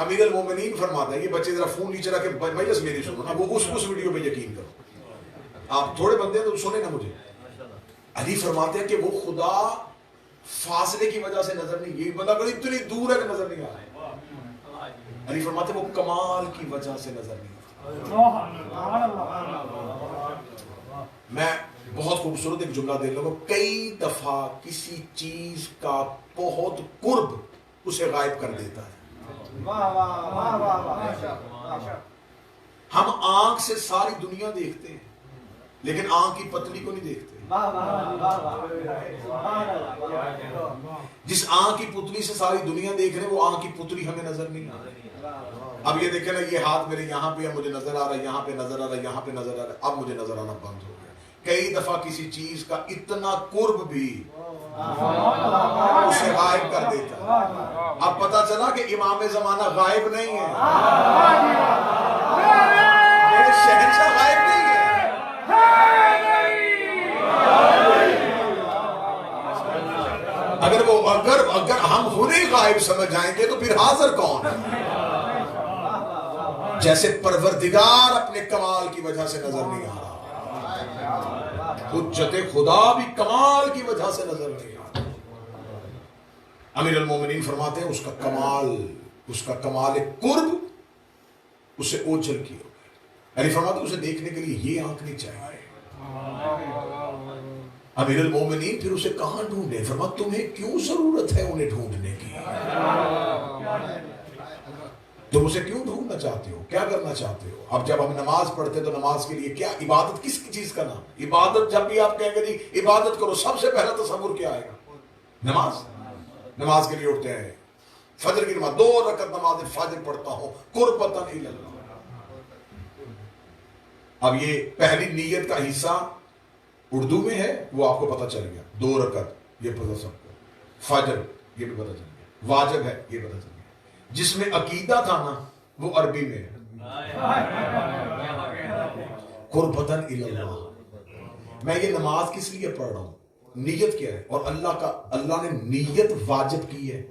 امیر المومنین فرماتا ہے، یہ بچے ذرا فون نیچے رکھے مجلس میری سننا، وہ اس ویڈیو پہ یقین کرو. آپ تھوڑے بندے ہیں تو سنیں نا مجھے. علی فرماتے ہیں کہ وہ خدا فاصلے کی وجہ سے نظر نہیں، یہ بندہ کر اتنی دور ہے کہ نظر نہیں آ رہا. علی فرماتے ہیں وہ کمال کی وجہ سے نظر نہیں آ رہا. میں بہت خوبصورت ایک جملہ دے لوں. کئی دفعہ کسی چیز کا بہت قرب اسے غائب کر دیتا ہے. ہم آنکھ سے ساری دنیا دیکھتے ہیں لیکن آنکھ کی پتلی کو نہیں دیکھتے. جس آنکھ کی پتلی سے ساری دنیا دیکھ رہے ہیں وہ آنکھ کی پتلی ہمیں نظر نہیں آ رہی. اب یہ دیکھیں نا، یہ ہاتھ میرے یہاں پہ ہے، مجھے نظر آ رہا ہے، یہاں پہ نظر آ رہا ہے، یہاں پہ نظر آ رہا ہے. اب مجھے نظر آنا بند ہو گیا. کئی دفعہ کسی چیز کا اتنا قرب بھی اسے غائب کر دیتا ہے. اب پتا چلا کہ امام زمانہ غائب نہیں ہے، میرے شہنشاہ غائب نہیں ہے. اگر ہم انہیں غائب سمجھ جائیں گے تو پھر حاضر کون ہے؟ جیسے پروردگار اپنے کمال کی وجہ سے نظر نہیں آ رہا، حجت خدا بھی کمال کی وجہ سے نظر نہیں آ رہا. امیر المومنین فرماتے ہیں اس کا کمال قرب اسے اوجھل کی ہو. علی فرماتے ہیں اسے دیکھنے کے لیے یہ آنکھ نہیں چاہیے. امیر المومنین پھر اسے کہاں ڈھونڈے؟ فرماتے تمہیں کیوں ضرورت ہے انہیں ڈھونڈنے کی؟ تم اسے کیوں ڈھونڈنا چاہتے ہو؟ کیا کرنا چاہتے ہو؟ اب جب ہم نماز پڑھتے تو نماز کے لیے کیا عبادت کس چیز کا نام؟ عبادت جب بھی آپ کہیں گے جی عبادت کرو، سب سے پہلا تصور کیا آئے گا؟ نماز کے لیے اٹھتے ہیں، فجر کی نماز 2 رکعت نماز فجر پڑھتا ہوں قربۃ الی اللہ. اب یہ پہلی نیت کا حصہ اردو میں ہے، وہ آپ کو پتہ چل گیا. 2 رکعت یہ پتہ سب کو، فجر یہ بھی پتہ چل گیا، واجب ہے یہ پتہ چل گیا. جس میں عقیدہ تھا نا وہ عربی میں ہے، قربۃ الی اللہ. میں یہ نماز کس لیے پڑھ رہا ہوں؟ نیت کیا ہے؟ اور اللہ نے نیت واجب کی ہے.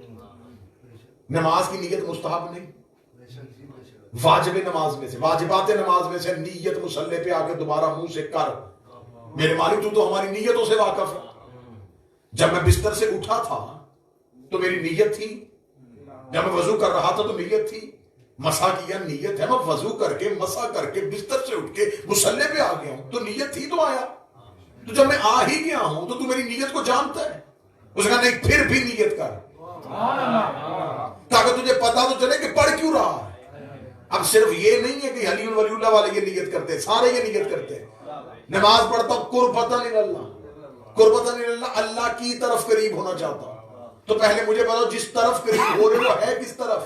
نماز کی نیت مستحب نہیں، واجب نماز میں سے، واجبات نماز میں سے نیت مصلی پہ آ کے دوبارہ منہ سے کر. میرے مالک تو ہماری نیتوں سے واقف ہے. جب میں بستر سے اٹھا تھا تو میری نیت تھی، جب میں وضو کر رہا تھا تو نیت تھی، مسا کیا نیت ہے. میں وضو کر کے مسا کر کے بستر سے اٹھ کے مصلی پہ آ گیا ہوں تو نیت تھی تو آیا. تو جب میں آ ہی گیا ہوں تو میری نیت کو جانتا ہے. اس نے کہا نہیں پھر بھی نیت کر، تاکہ تجھے پتا تو چلے کہ پڑھ کیوں رہا ہے. اب صرف یہ نہیں ہے کہ علی ولی اللہ والے یہ نیت کرتے ہیں، سارے یہ نیت کرتے ہیں۔ نماز پڑھتا ہوں قربتاً اللہ، قربتاً اللہ، اللہ کی طرف قریب ہونا چاہتا ہوں، تو پہلے مجھے بتاؤ جس طرف قریب ہو رہے وہ ہے کس طرف؟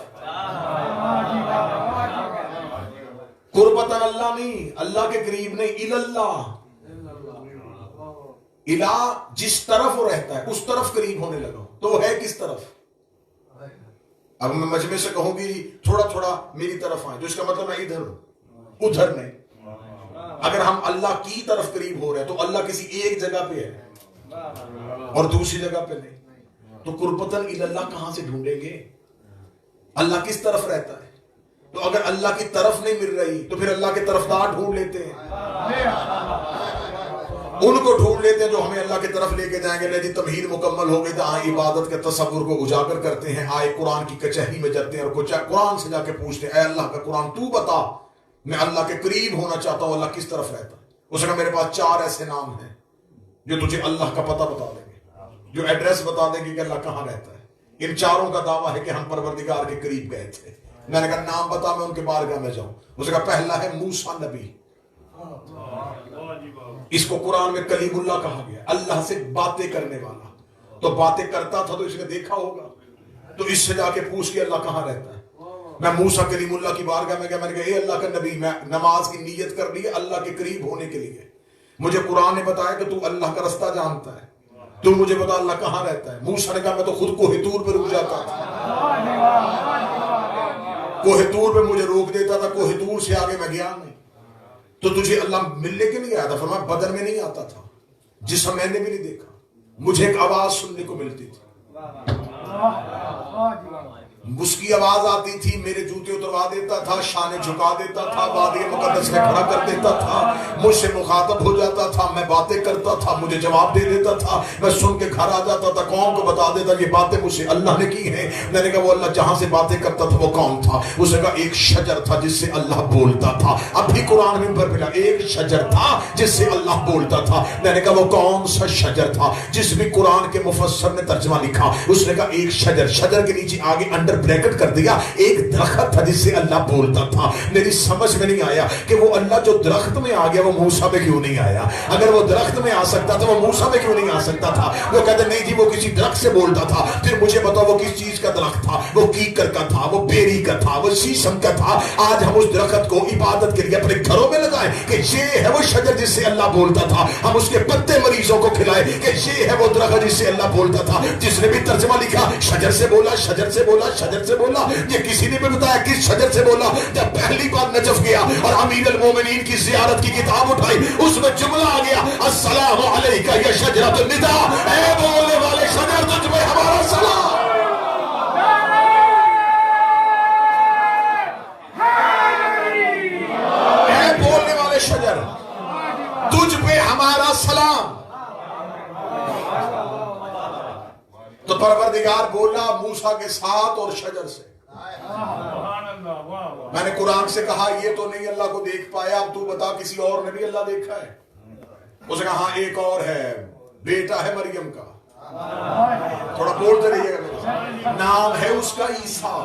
قربتاً اللہ نہیں، اللہ کے قریب نہیں، اللہ، الہ جس طرف وہ رہتا ہے اس طرف قریب ہونے لگا، تو وہ ہے کس طرف؟ اب میں مجمع سے کہوں گی تھوڑا تھوڑا میری طرف آئیں، تو اس کا مطلب میں ادھر ہوں، ادھر نہیں۔ اگر ہم اللہ کی طرف قریب ہو رہے ہیں تو اللہ کسی ایک جگہ پہ ہے اور دوسری جگہ پہ نہیں، تو قربتاً اللہ کہاں سے ڈھونڈیں گے؟ اللہ کس طرف رہتا ہے؟ تو اگر اللہ کی طرف نہیں مل رہی تو پھر اللہ کی طرفدار ڈھونڈ لیتے ہیں، ان کو ڈھونڈ لیتے ہیں جو ہمیں اللہ کی طرف لے کے جائیں گے۔ جی تمہید مکمل ہو گئی تو آئے عبادت کے تصور کو اجاگر کرتے ہیں، آئے قرآن کی کچہری میں جاتے ہیں اور قرآن سے جا کے پوچھتے ہیں اے اللہ کا قرآن تو بتا، میں اللہ کے قریب ہونا چاہتا ہوں، اللہ کس طرف رہتا ہے؟ اس نے کہا میرے پاس 4 ایسے نام ہیں جو تجھے اللہ کا پتہ بتا دیں گے، جو ایڈریس بتا دیں گے کہ اللہ کہاں رہتا ہے۔ ان 4 کا دعویٰ ہے کہ ہم پروردگار کے قریب گئے تھے۔ میں نے کہا نام بتا، میں ان کے بارگاہ میں جاؤں۔ اس نے کہا پہلا ہے موسیٰ نبی، اس کو قرآن میں کلیم اللہ کہا گیا، اللہ سے باتیں کرنے والا، تو باتیں کرتا تھا تو اس نے دیکھا ہوگا، تو اس سے جا کے پوچھ کے اللہ کہاں رہتا ہے۔ میں موسیٰ کلیم اللہ کی بارگاہ میں گیا، میں نے کہا اے اللہ کا نبی، میں نماز کی نیت کر لی ہے اللہ کے قریب ہونے کے لیے، مجھے قرآن نے بتایا کہ تو اللہ کا رستہ جانتا ہے، تو مجھے بتا اللہ کہاں رہتا ہے۔ موسیٰ نے کہا میں تو خود کوہ طور پہ رک جاتا تھا، کوہ طور پہ مجھے روک دیتا تھا، کوہ طور سے آگے میں گیا نہیں۔ تو تجھے اللہ ملنے کے لیے آیا تھا؟ فرمایا بدن میں نہیں آتا تھا، جسم میں نے بھی نہیں دیکھا، مجھے ایک آواز سننے کو ملتی تھی، اس کی آواز آتی تھی، میرے جوتے اتروا دیتا تھا، شانے جھکا دیتا تھا، وادی مقدس میں کھڑا کر دیتا تھا، مجھ سے مخاطب ہو جاتا تھا، میں باتیں کرتا تھا، مجھے جواب دے دیتا تھا، میں سن کے گھر آ جاتا تھا، قوم کو بتا دیتا یہ باتیں مجھ سے اللہ نے کی ہیں۔ میں نے کہا وہ اللہ جہاں سے باتیں کرتا تھا وہ کون تھا؟ اس نے کہا ایک شجر تھا جس سے اللہ بولتا تھا۔ اب بھی قرآن میں پر ملا ایک شجر تھا جس سے اللہ بولتا تھا۔ میں نے کہا وہ کون سا شجر تھا؟ جس بھی قرآن کے مفسر نے ترجمہ لکھا، اس نے کہا ایک شجر، شجر کے نیچے آگے انڈر بریکٹ کر دیا ایک درخت تھا جس سے اللہ بولتا تھا۔ میری سمجھ میں نہیں آیا کہ وہ اللہ جو درخت میں آ گیا وہ موسیٰ میں کیوں نہیں آیا؟ اگر وہ درخت میں آ سکتا تھا وہ موسیٰ میں کیوں نہیں آ سکتا تھا؟ وہ کہتے نہیں جی وہ کسی درخت سے بولتا تھا۔ پھر مجھے بتاؤ وہ کس چیز کا درخت تھا؟ وہ کیکر کا تھا، وہ بیری کا تھا، وہ شیشم کا تھا۔ آج ہم اس درخت کو عبادت کے لیے اپنے گھروں میں لگائیں کہ یہ ہے وہ شجر جس سے اللہ بولتا تھا، ہم اس کے پتے مریضوں کو کھلائیں کہ یہ ہے وہ درخت جس سے اللہ بولتا تھا۔ جس نے بھی ترجمہ لکھا شجر سے بولا، شجر سے بولا، شجر سے بولا، یہ کسی نے بھی بتایا کس شجر سے بولا۔ جب پہلی بار نجف گیا اور امیر المومنین کی زیارت کی کتاب اٹھائی، اس میں جملہ آ گیا السلام علیکہ یا شجرۃ النداء، اے بولنے والے شجر تجھ میں ہمارا سلام، اے بولنے والے شجر تجھ پہ ہمارا سلام۔ تو پروردگار بولا موسیٰ کے ساتھ اور شجر سے۔ میں نے قرآن سے کہا یہ تو نہیں اللہ کو دیکھ پایا، اب تو بتا کسی اور نے بھی اللہ دیکھا ہے؟ اس نے کہا ہاں ایک اور ہے، بیٹا ہے مریم کا، تھوڑا بولتے رہیے گا، نام ہے اس کا عیسیٰ۔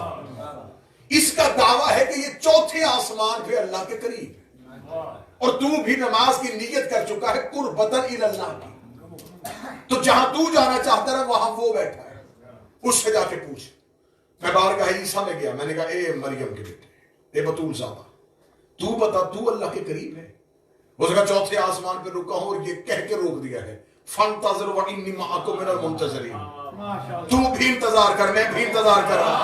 اس کا دعویٰ ہے کہ یہ چوتھے آسمان پہ اللہ کے قریب، اور تو بھی نماز کی نیت کر چکا ہے قربتاً اللہ کی، تو جہاں تو جانا چاہتا رہا وہاں وہ بیٹھا ہے، اس سے جا کے پوچھ۔ میں بارگاہ عیسیٰ میں گیا، میں نے کہا اے مریم کے بیٹے، اے بطول زادہ، تو بتا تو اللہ کے قریب ہے؟ اس نے کہا چوتھے آسمان پہ رکا ہوں، اور یہ کہہ کے روک دیا ہے فانتظر وانی معکم من المنتظرین، تو بھی انتظار کر، میں بھی انتظار کر رہا۔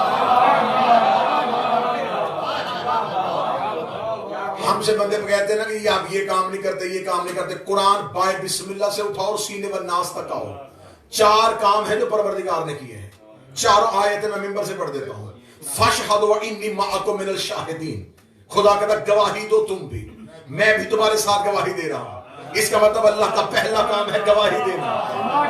ہم سے بندے کہتے ہیں نا کہ آپ یہ کام نہیں کرتے، یہ کام نہیں کرتے۔ قرآن بائے بسم اللہ سے اٹھاؤ اور سینے والناس تک آؤ، 4 کام ہیں جو پروردگار نے کیے ہیں، 4 آیتیں میں ممبر سے پڑھ دیتا ہوں۔ فَاشْهَدُ وَإِنِّي مَعَكُم مِّنَ الشَّاهِدِينَ، خدا کہتا گواہی دو تم بھی، میں بھی تمہارے ساتھ گواہی دے رہا ہوں۔ اس کا مطلب اللہ کا پہلا کام ہے گواہی دینا۔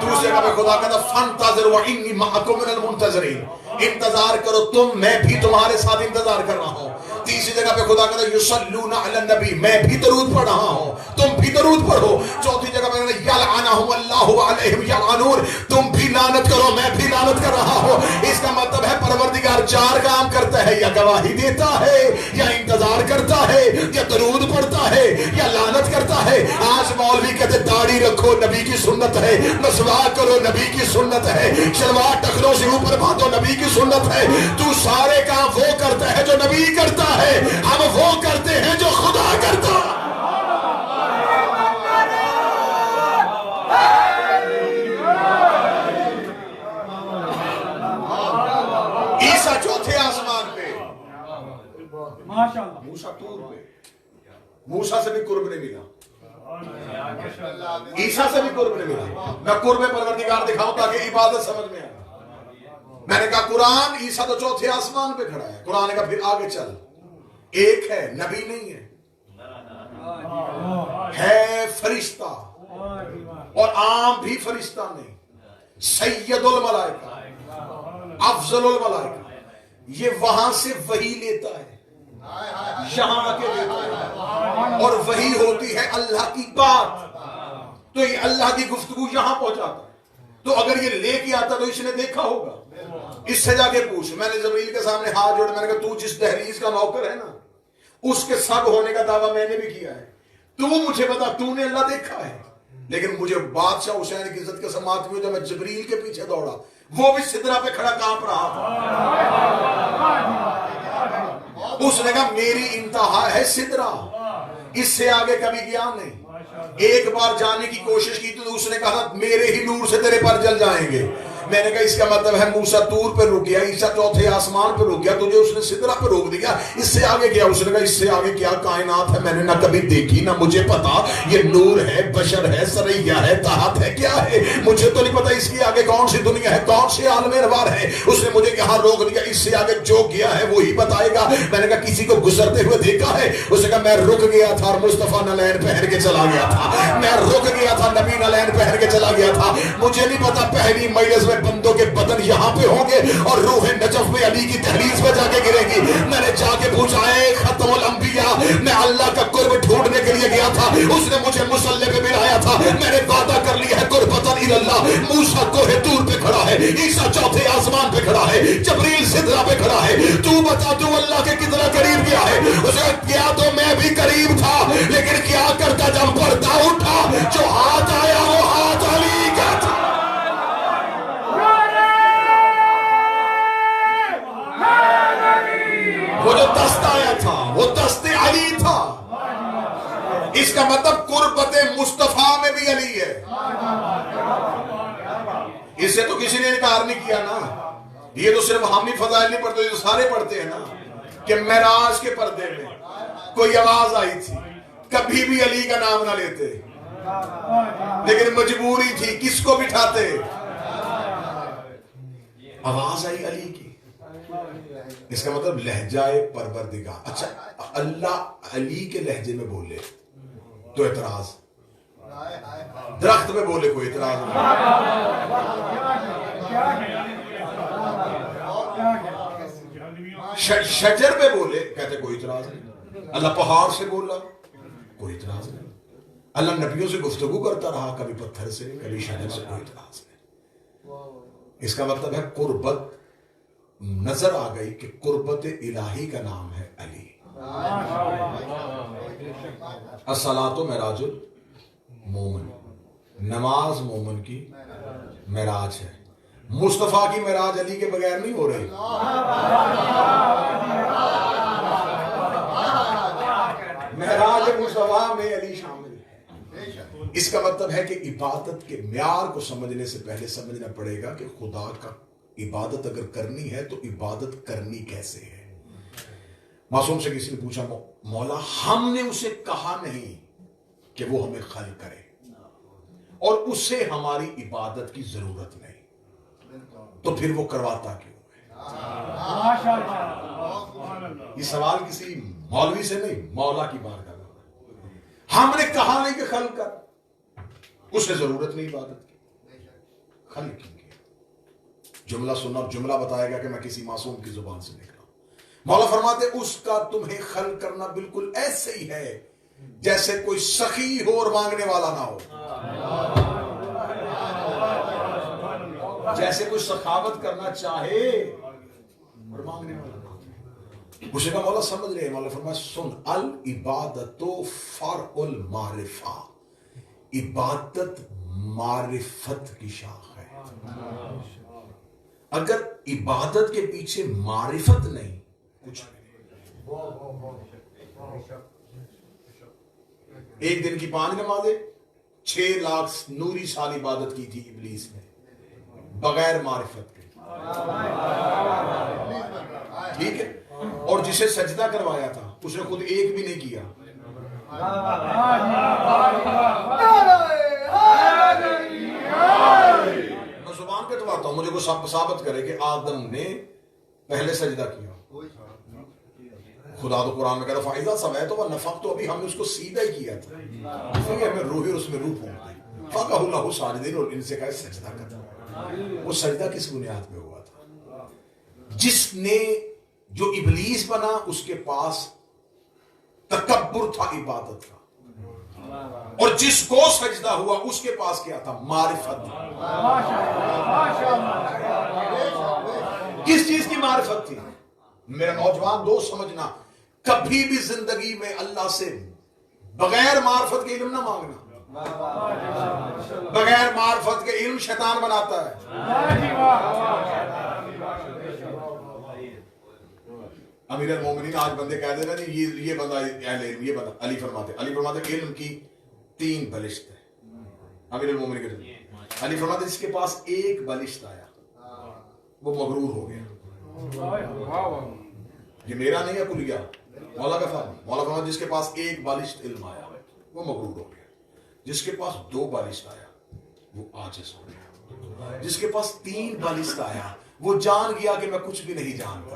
دوسرے کا خدا کہتا فَانْتَظِرْ وَإِنِّي مَعَكُم مِّنَ الْمُنْتَظِرِينَ، انتظار کرو تم، میں بھی تمہارے ساتھ انتظار کر رہا ہوں۔ تیسری جگہ پہ خدا کہتا ہے یصلون علی النبی، میں بھی درود پڑھ رہا ہوں، تم بھی درود پڑھو۔ چوتھی جگہ پہ یلعنہم اللہ علیہم یلعنون، تم بھی لعنت کرو، میں بھی لعنت کر رہا ہوں۔ اس کا مطلب ہے پروردگار 4 کام کرتا کرتا ہے یا گواہی دیتا ہے یا انتظار کرتا ہے یا درود پڑھتا ہے یا لعنت کرتا ہے. آج مولوی کہتے داڑھی رکھو نبی کی سنت ہے, مسواک کرو نبی کی سنت ہے, شلوار ٹخنوں سے اوپر باندھو نبی کی سنت ہے. تو سارے کام وہ کرتا ہے جو نبی کرتا ہے, ہم وہ کرتے ہیں جو خدا کرتا ہے. عیسیٰ چوتھے آسمان پہ, ماشاءاللہ, موسیٰ طور پہ. موسیٰ سے بھی قرب نہیں ملا, عیسیٰ سے بھی قرب نہیں ملا. میں قرب پروردگار دکھاؤں تاکہ عبادت سمجھ میں آئے. میں نے کہا قرآن, عیسیٰ تو چوتھے آسمان پہ کھڑا ہے. قرآن نے کہا پھر آگے چل, ایک ہے, نبی نہیں ہے, ہے فرشتہ, اور عام بھی فرشتہ نہیں, سید الملائکہ, افضل الملائکہ. یہ وہاں سے وحی لیتا ہے, یہاں آ کے دیتا ہے, اور وحی ہوتی ہے اللہ کی بات. تو یہ اللہ کی گفتگو یہاں پہنچاتا ہے. تو اگر یہ لے کے آتا تو اس نے دیکھا ہوگا. اس سے جا کے پوچھ. میں نے جبریل کے سامنے ہاتھ جوڑے, میں نے کہا تو جس دہلیز کا نوکر ہے نا, اس کے سب ہونے کا دعویٰ میں نے بھی کیا ہے, تو وہ مجھے بتا تو نے اللہ دیکھا ہے. لیکن مجھے بادشاہ حسین کی عزت کے سماعت ہوئی جب میں جبریل کے پیچھے دوڑا, وہ بھی سدرہ پہ کھڑا کانپ رہا تھا. اس نے کہا میری انتہا ہے سدرہ, اس سے آگے کبھی گیا نہیں. ایک بار جانے کی کوشش کی تو اس نے کہا میرے ہی نور سے تیرے پر جل جائیں گے. میں نے کہا اس کا مطلب ہے موسیٰ طور پہ رک گیا, عیسیٰ چوتھے آسمان پہ رک گیا, تجھے اس نے سدرہ پہ روک دیا, اس سے آگے کیا؟ اس نے کہا اس سے آگے کیا کائنات ہے میں نے نہ کبھی دیکھی نہ مجھے پتا. یہ نور ہے, بشر ہے, سریا ہے, تحت ہے, کیا ہے مجھے تو نہیں پتا. اس کی آگے کون سی دنیا ہے, کون سے عالم انوار ہے. اس نے مجھے یہاں روک دیا, اس سے آگے جو کیا ہے وہی بتائے گا. میں نے کہا کسی کو گزرتے ہوئے دیکھا ہے؟ اس نے کہا میں رک گیا تھا اور مصطفیٰ نلین پہن کے چلا گیا تھا. میں رک گیا تھا, نبی نلین پہن کے چلا گیا تھا. مجھے نہیں پتا پہلی مجلس میں بندوں کے بدن یہاں پہ ہوں گے اور روح نجف میں علی کی تحریز پہ جا کے گرے گی. میں نے جا کے پوچھا اے ختم الانبیاء, میں اللہ کا قرب ڈھونڈنے کے لیے گیا تھا, اس نے مجھے مصلی پہ ملایا تھا. میں نے وعدہ کر لیا ہے قربتاً اللہ. موسیٰ کوہ طور پہ کھڑا ہے, عیسیٰ چوتھے آسمان پہ کھڑا ہے, جبریل سدرہ پہ کھڑا ہے. تو بتا تو اللہ کے کتنا قریب گیا ہے؟ اسے کیا تو میں بھی قریب تھا, لیکن کیا کرتا جب پردہ اٹھا جو ہاتھ آیا وہ ہاتھ علی کا تھا. وہ جو دست آیا تھا وہ دست علی تھا. اس کا مطلب قربت مصطفیٰ میں بھی علی ہے. اس سے تو کسی نے انکار نہیں کیا نا. یہ تو صرف ہم ہی فضائل نہیں پڑھتے, یہ تو سارے پڑھتے ہیں نا کہ معراج کے پردے میں کوئی آواز آئی تھی, کبھی بھی علی کا نام نہ لیتے, لیکن مجبوری تھی, کس کو بٹھاتے؟ آواز آئی علی کی. اس کا مطلب لہجہ پروردگار. اچھا اللہ علی کے لہجے میں بولے تو اعتراض, درخت میں بولے کوئی اعتراض نہیں, شجر پہ بولے کہتے کوئی اعتراض نہیں, اللہ پہاڑ سے بولا کوئی اعتراض نہیں, اللہ نبیوں سے گفتگو کرتا رہا کبھی پتھر سے کبھی شجر سے, کوئی اعتراض نہیں. اس کا مطلب ہے قربت نظر آ گئی کہ قربت الہی کا نام ہے علی. الصلاۃ معراج المومن, نماز مومن کی معراج ہے. مصطفیٰ کی معراج علی کے بغیر نہیں ہو رہی. معراج مصطفیٰ میں علی شامل ہے. اس کا مطلب ہے کہ عبادت کے معیار کو سمجھنے سے پہلے سمجھنا پڑے گا کہ خدا کا عبادت اگر کرنی ہے تو عبادت کرنی کیسے ہے. معصوم سے کسی نے پوچھا مولا ہم نے اسے کہا نہیں کہ وہ ہمیں خلق کرے اور اسے ہماری عبادت کی ضرورت نہیں, تو پھر وہ کرواتا کیوں ہے؟ یہ سوال کسی مولوی سے نہیں, مولا کی بارگاہ میں. ہم نے کہا نہیں کہ خلق کر, اسے ضرورت نہیں عبادت کی, خلق کی. جملہ سننا اور جملہ بتائے گا کہ میں کسی معصوم کی زبان سے نکلا. مولا فرماتے اس کا تمہیں خلق کرنا بالکل ایسے ہی ہے جیسے کوئی سخی ہو اور مانگنے والا نہ ہو. جیسے کوئی سخاوت کرنا چاہے اور مانگنے والا نہ ہو. اسے کہا مولا سمجھ رہے ہیں؟ مولا فرمایا سن، العبادت فرع المعرفہ، عبادت معرفت کی شاخ ہے. اگر عبادت کے پیچھے معرفت نہیں کچھ نہیں. ایک دن کی 5 نمازیں 6 لاکھ نوری سال عبادت کی تھی ابلیس نے بغیر معرفت کے. ٹھیک ہے. اور جسے سجدہ کروایا تھا اس نے خود ایک بھی نہیں کیا. میں زبان پہ تو آتا ہوں، مجھے کو ثابت کرے کہ آدم نے پہلے سجدہ کیا. خدا تو قرآن میں کہہ رہا فائدہ سویت و نفخت، تو ابھی ہم نے اس کو سیدھا ہی کیا تھا، اس لیے ہمیں روح اس میں روح پھونک دی. فقہ اللہ ساجدین، اور ان سے کہا سجدہ کرنا. وہ سجدہ کس بنیاد پہ ہوا تھا؟ جس نے جو ابلیس بنا اس کے پاس تکبر تھا عبادت کا، اور جس کو سجدہ ہوا اس کے پاس کیا تھا؟ معرفت. کس چیز کی معرفت تھی؟ میرا نوجوان دوست سمجھنا، کبھی بھی زندگی میں اللہ سے بغیر معرفت کے علم نہ مانگنا. بغیر معرفت کے علم شیطان بناتا ہے. امیر المومنین آج بندے کہہ دے رہے ہیں یہ بندہ اہل علم، یہ بندہ. علی فرماتے علم کی 3 بلشت ہے. امیر المومنین کہتے علی فرماتے جس کے پاس ایک بلشت آیا وہ مغرور ہو گیا. یہ میرا نہیں ہے کلیہ، مولا کا فرمان. مولا فرماتے جس کے پاس ایک بالشت علم آیا وہ مغرور ہو گیا. جس کے پاس 2 بالشت آیا وہ عاجز ہو گیا. جس کے پاس 3 بالشت آیا وہ جان گیا کہ میں کچھ بھی نہیں جانتا.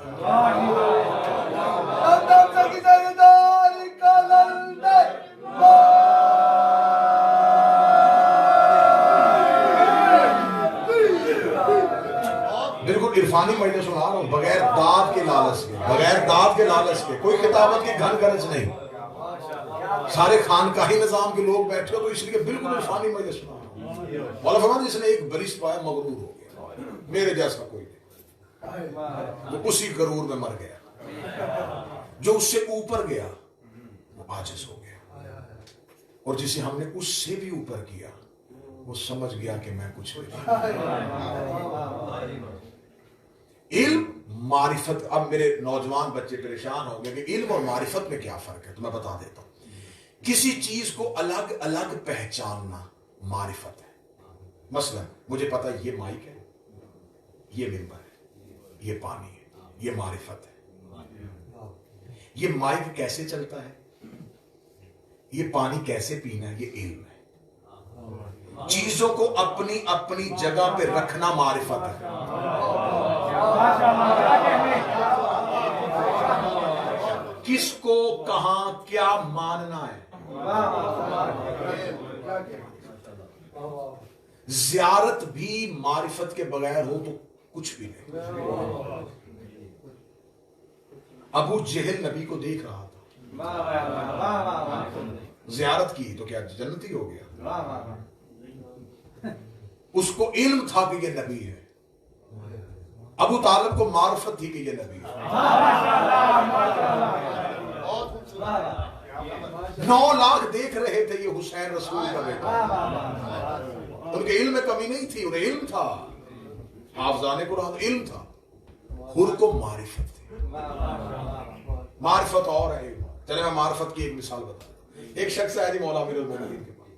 بالکل عرفانی مجلس سنا رہا ہوں، بغیر داد کے لالچ کے، بغیر داد کے لالچ کے، کوئی خطابت کی گھن گرج نہیں. سارے خانقاہی نظام کے لوگ بیٹھے ہو تو اس لیے بالکل عرفانی مجلس سنا رہا ہوں. مولا فرماتے جس نے ایک بلشت پایا مغرور ہو گیا، میرے جیسا کوئی نہیں. وہ اسی غرور میں مر گیا. جو اس سے اوپر گیا وہ عاجز ہو گیا، اور جسے ہم نے اس سے بھی اوپر کیا وہ سمجھ گیا کہ میں کچھ نہیں. علم معرفت. اب میرے نوجوان بچے پریشان ہوں گے کہ علم اور معرفت میں کیا فرق ہے، تو میں بتا دیتا ہوں. کسی چیز کو الگ الگ پہچاننا معرفت ہے. مثلا مجھے پتا یہ مائک ہے، یہ منبر ہے، یہ پانی ہے، یہ معرفت ہے. یہ مائک کیسے چلتا ہے، یہ پانی کیسے پینا ہے، یہ علم ہے. چیزوں کو اپنی اپنی جگہ پہ رکھنا معرفت ہے. کس کو کہاں کیا ماننا ہے. زیارت بھی معرفت کے بغیر ہو تو کچھ بھی نہیں. ابو جہل نبی کو دیکھ رہا تھا، زیارت کی تو کیا جنتی ہو گیا؟ اس کو علم تھا کہ یہ نبی ہے. ابو طالب کو معرفت تھی کہ یہ نبی ہے. 9 لاکھ دیکھ رہے تھے یہ حسین رسول کا بیٹا. ان کے علم میں کمی نہیں تھی، انہیں علم تھا. حافظان قرآن علم تھا. خود کو معرفت تھی. معرفت اور ہے. چلے میں معرفت کی ایک مثال بتا دوں. ایک شخص ہے جی مولا امیر المومنین کے پاس،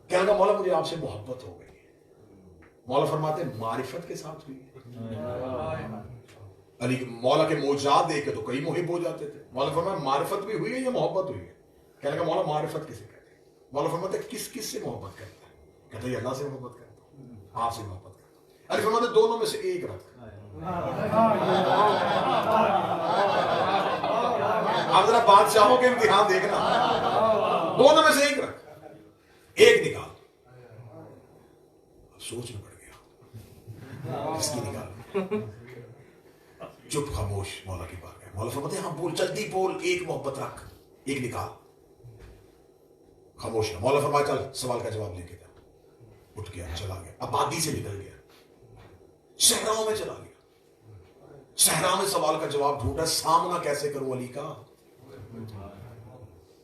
کہنے لگا مولا مجھے آپ سے محبت ہو گئی. مولا فرماتے معرفت کے ساتھ ہوئی. علی مولا کے معجزات دیکھ کے تو کئی محب ہو جاتے تھے. مولا فرمایا معرفت بھی ہوئی ہے یا محبت ہوئی ہے؟ کہنے لگا مولا معرفت کسے کہتے ہیں؟ مولا فرماتے کس کس سے محبت کرتا ہے؟ کہتے ہیں اللہ سے محبت کرتا ہوں، آپ سے محبت کرتا ہوں. علی فرماتے دونوں میں سے ایک رکھ. آپ ذرا بادشاہوں کے امتحان دیکھنا، دونوں میں سے ایک رکھ، ایک نکال. سوچ میں پڑ گیا کس کی نکال. چپ خاموش مولا کی بات ہے. مولا فرماتے ہیں ہاں بول، جلدی بول، ایک محبت رکھ، ایک نکال. خاموش نہ. مولا فرمایا چل سوال کا جواب لے کے جا. اٹھ گیا، چلا گیا، آبادی سے نکل گیا، شہروں میں چلا گیا. صحرا میں سوال کا جواب ڈھونڈا، سامنا کیسے کروں علی کا؟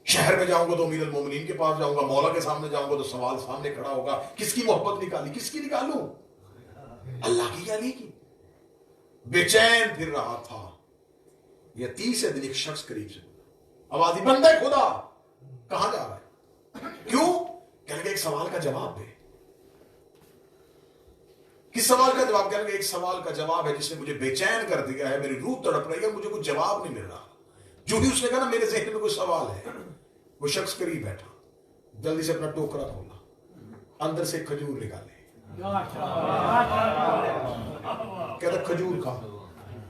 شہر میں جاؤں گا تو امیر المومنین کے پاس جاؤں گا، مولا کے سامنے جاؤں گا تو سوال سامنے کھڑا ہوگا، کس کی محبت نکالی؟ کس کی نکالوں؟ اللہ کی یا علی کی؟ بے چین پھر رہا تھا، یہ 30 دن ایک شخص قریب سے آواز دی، بندے خدا کہاں جا رہا ہے؟ کیوں؟ کہنے لگے ایک سوال کا جواب دے۔ کس سوال کا جواب؟ کہنے لگے ایک سوال کا جواب ہے جس نے مجھے بے چین کر دیا ہے، میری روح تڑپ رہی ہے، مجھے کوئی جواب نہیں مل رہا۔ جو بھی اس نے کہا نا میرے ذہن میں کوئی سوال ہے، وہ شخص قریب بیٹھا، جلدی سے اپنا ٹوکرا کھولا، اندر سے کھجور نکالے، کہتا کھجور کھا،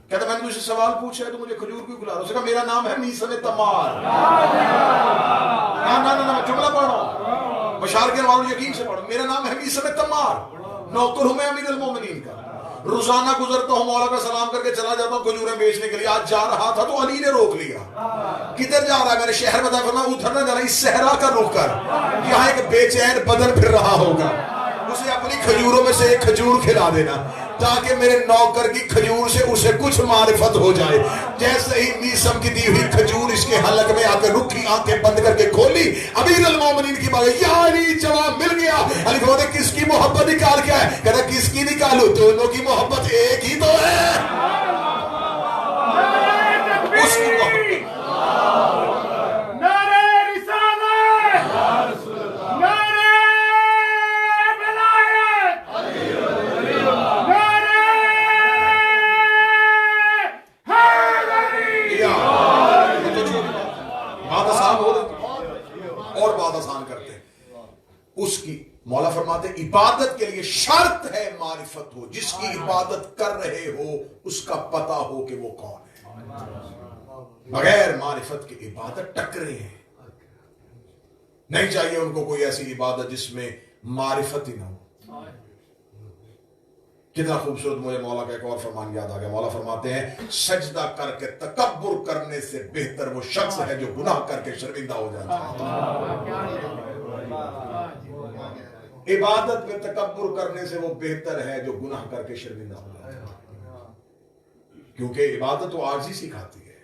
کہتا میں نے تجھ سے سوال پوچھا ہے تو مجھے کھجور کیوں کھلا رہا؟ اس نے کہا میرا نام ہے میثم تمار۔ نا جملہ پڑھو، بشار کے والوں یقین سے پڑھو، میرا نام ہے میثم تمار، نوکر ہوں میں امیر المومنین کا، روزانہ گزرتا ہوں مولا کا سلام کر کے چلا جاتا ہوں کھجوریں بیچنے کے لیے۔ آج جا رہا تھا تو علی نے روک لیا، کدھر جا رہا ہے؟ میں نے شہر بتایا، فرمایا ادھر نہ جانا، اس صحرا کا رخ کر، یہاں ایک بے چین بدن پھر رہا ہوگا، اسے اپنی کھجوروں میں سے ایک کھجور کھلا دینا تاکہ میرے نوکر کی کھجور سے اسے کچھ معرفت ہو جائے۔ جیسے ہی میثم کی دی ہوئی کھجور اس کے حلق میں آ کے رکھی آنکھیں بند کر کے کھولی، امیر المومنین کی بات، یا علی جواب مل گیا۔ علی فرماتے کس کی محبت نکال کے آئے؟ کہتا کس کی نکالوں؟ دونوں کی محبت ایک ہی تو ہے، اس کی محبت۔ اس کی مولا فرماتے عبادت کے لیے شرط ہے معرفت ہو، جس کی عبادت کر رہے ہو اس کا پتہ ہو کہ وہ کون ہے۔ بغیر معرفت کی عبادت ٹکرے ہیں، نہیں چاہیے ان کو کوئی ایسی عبادت جس میں معرفت ہی نہ ہو۔ کتنا خوبصورت مجھے مولا کا ایک اور فرمان یاد آ گیا، مولا فرماتے ہیں سجدہ کر کے تکبر کرنے سے بہتر وہ شخص ہے جو گناہ کر کے شرمندہ ہو جاتا ہے۔ عبادت میں تکبر کرنے سے وہ بہتر ہے جو گناہ کر کے شرمندہ ہو جاتا ہے، کیونکہ عبادت تو عاجزی سکھاتی ہے۔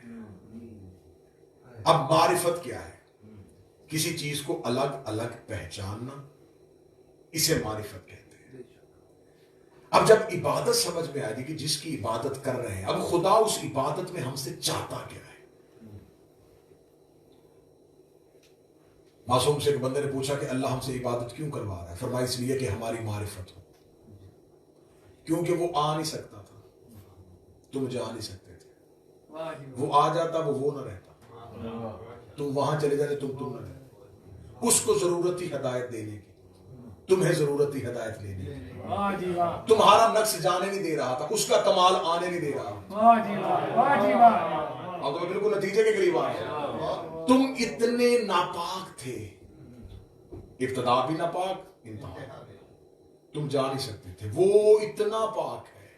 اب معرفت کیا ہے؟ کسی چیز کو الگ الگ پہچاننا، اسے معرفت کہتے ہیں۔ اب جب عبادت سمجھ میں آئے گی کہ جس کی عبادت کر رہے ہیں، اب خدا اس عبادت میں ہم سے چاہتا کیا ہے؟ معصوم سے ایک بندے نے پوچھا کہ اللہ ہم سے عبادت کیوں کروا رہا ہے؟ فرمایا اس لیے کہ ہماری معرفت ہو، کیونکہ وہ آ نہیں سکتا تھا، تم جا نہیں سکتے تھے، وہ آ جاتا وہ نہ رہتا، تم وہاں چلے جاتے تم نہ رہتے، اس کو ضرورت تھی ہدایت دینے کی، تمہیں ضرورت تھی ہدایت لینے کی، تمہارا نقص جانے نہیں دے رہا تھا، اس کا کمال آنے نہیں دے رہا، اب تو بالکل نتیجے کے قریب آئے۔ تم اتنے ناپاک تھے، ابتدا بھی ناپاک، انتہا تم جا نہیں سکتے تھے، وہ اتنا پاک ہے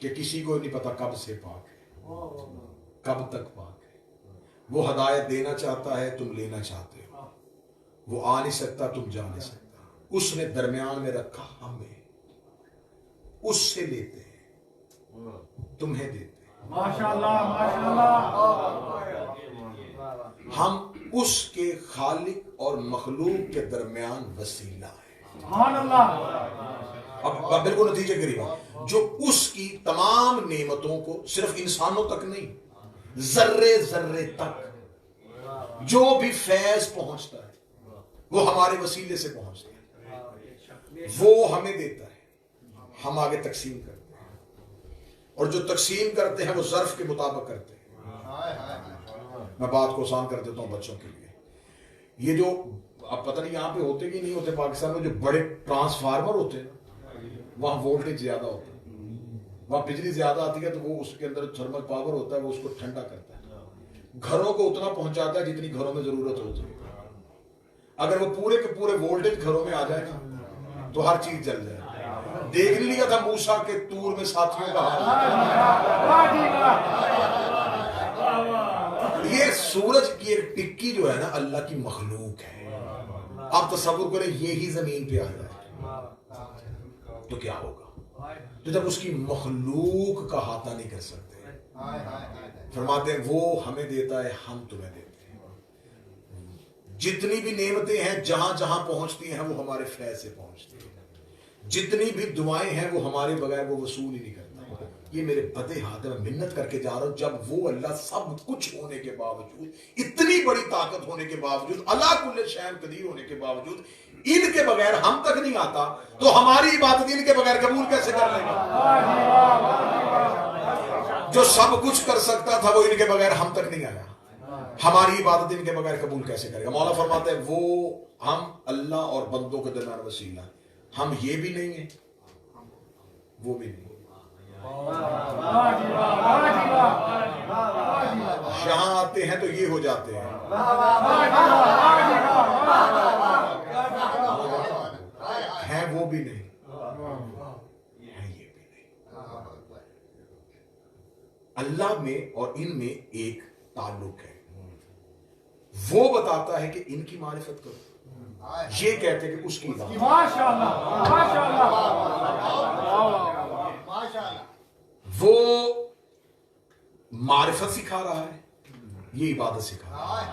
کہ کسی کو نہیں پتا کب سے پاک ہے، کب تک پاک ہے۔ وہ ہدایت دینا چاہتا ہے، تم لینا چاہتے ہو، وہ آ نہیں سکتا، تم جا نہیں سکتا، اس نے درمیان میں رکھا ہمیں، اس سے لیتے ہیں، تمہیں دیتے ہیں، ماشاءاللہ ماشاءاللہ، ہم اس کے خالق اور مخلوق کے درمیان وسیلہ ہے۔ سبحان اللہ۔ اب بالکل نتیجے قریب ہے، جو اس کی تمام نعمتوں کو صرف انسانوں تک نہیں، ذرے ذرے تک جو بھی فیض پہنچتا ہے وہ ہمارے وسیلے سے پہنچتا ہے، وہ ہمیں دیتا ہے، ہم آگے تقسیم کرتے ہیں، اور جو تقسیم کرتے ہیں وہ ظرف کے مطابق کرتے ہیں۔ میں بات کو آسان کر دیتا ہوں بچوں کے لیے، یہ جو اب پتہ نہیں یہاں پہ ہوتے کہ نہیں ہوتے، پاکستان میں جو بڑے ٹرانسفارمر ہوتے ہیں وہاں وولٹیج زیادہ ہوتا ہے، وہاں بجلی زیادہ آتی ہے تو وہ اس کے اندر تھرمل پاور ہوتا ہے، وہ اس کو ٹھنڈا کرتا ہے، گھروں کو اتنا پہنچاتا ہے جتنی گھروں میں ضرورت ہوتی ہے۔ اگر وہ پورے کے پورے وولٹیج گھروں میں آ جائے نا تو ہر چیز جل جائے۔ دیکھ لیا تھا موسیٰ کے طور میں ساتھیوں کا یہ سورج کی ایک ٹکی جو ہے نا اللہ کی مخلوق ہے، آپ تصور کریں یہی زمین پہ آ جائے تو کیا ہوگا؟ تو جب اس کی مخلوق کا احاطہ نہیں کر سکتے، فرماتے ہیں وہ ہمیں دیتا ہے، ہم تمہیں دیتے ہیں۔ جتنی بھی نعمتیں ہیں جہاں جہاں پہنچتی ہیں وہ ہمارے فیض سے پہنچتی ہیں، جتنی بھی دعائیں ہیں وہ ہمارے بغیر وہ وصول ہی نہیں کرتا۔ یہ میرے بدے ہاتھ ہے، میں منت کر کے جا رہا ہوں، جب وہ اللہ سب کچھ ہونے کے باوجود، اتنی بڑی طاقت ہونے کے باوجود، اللہ کل شیء قدیر ہونے کے باوجود ان کے بغیر ہم تک نہیں آتا، تو ہماری عبادت ان کے بغیر قبول کیسے کر لے گا؟ جو سب کچھ کر سکتا تھا وہ ان کے بغیر ہم تک نہیں آیا، ہماری عبادت ان کے بغیر قبول کیسے کرے گا؟ مولا فرماتا ہے وہ ہم اللہ اور بندوں کے درمیان وسیلہ، ہم یہ بھی نہیں ہیں وہ بھی نہیں، یہاں آتے ہیں تو یہ ہو جاتے ہیں، ہیں وہ بھی نہیں، ہیں یہ بھی نہیں۔ اللہ میں اور ان میں ایک تعلق ہے، وہ بتاتا ہے کہ ان کی معرفت کرو، یہ کہتے کہ اس کی عبادت۔ وہ معرفت سکھا رہا ہے، یہ عبادت سکھا رہا ہے۔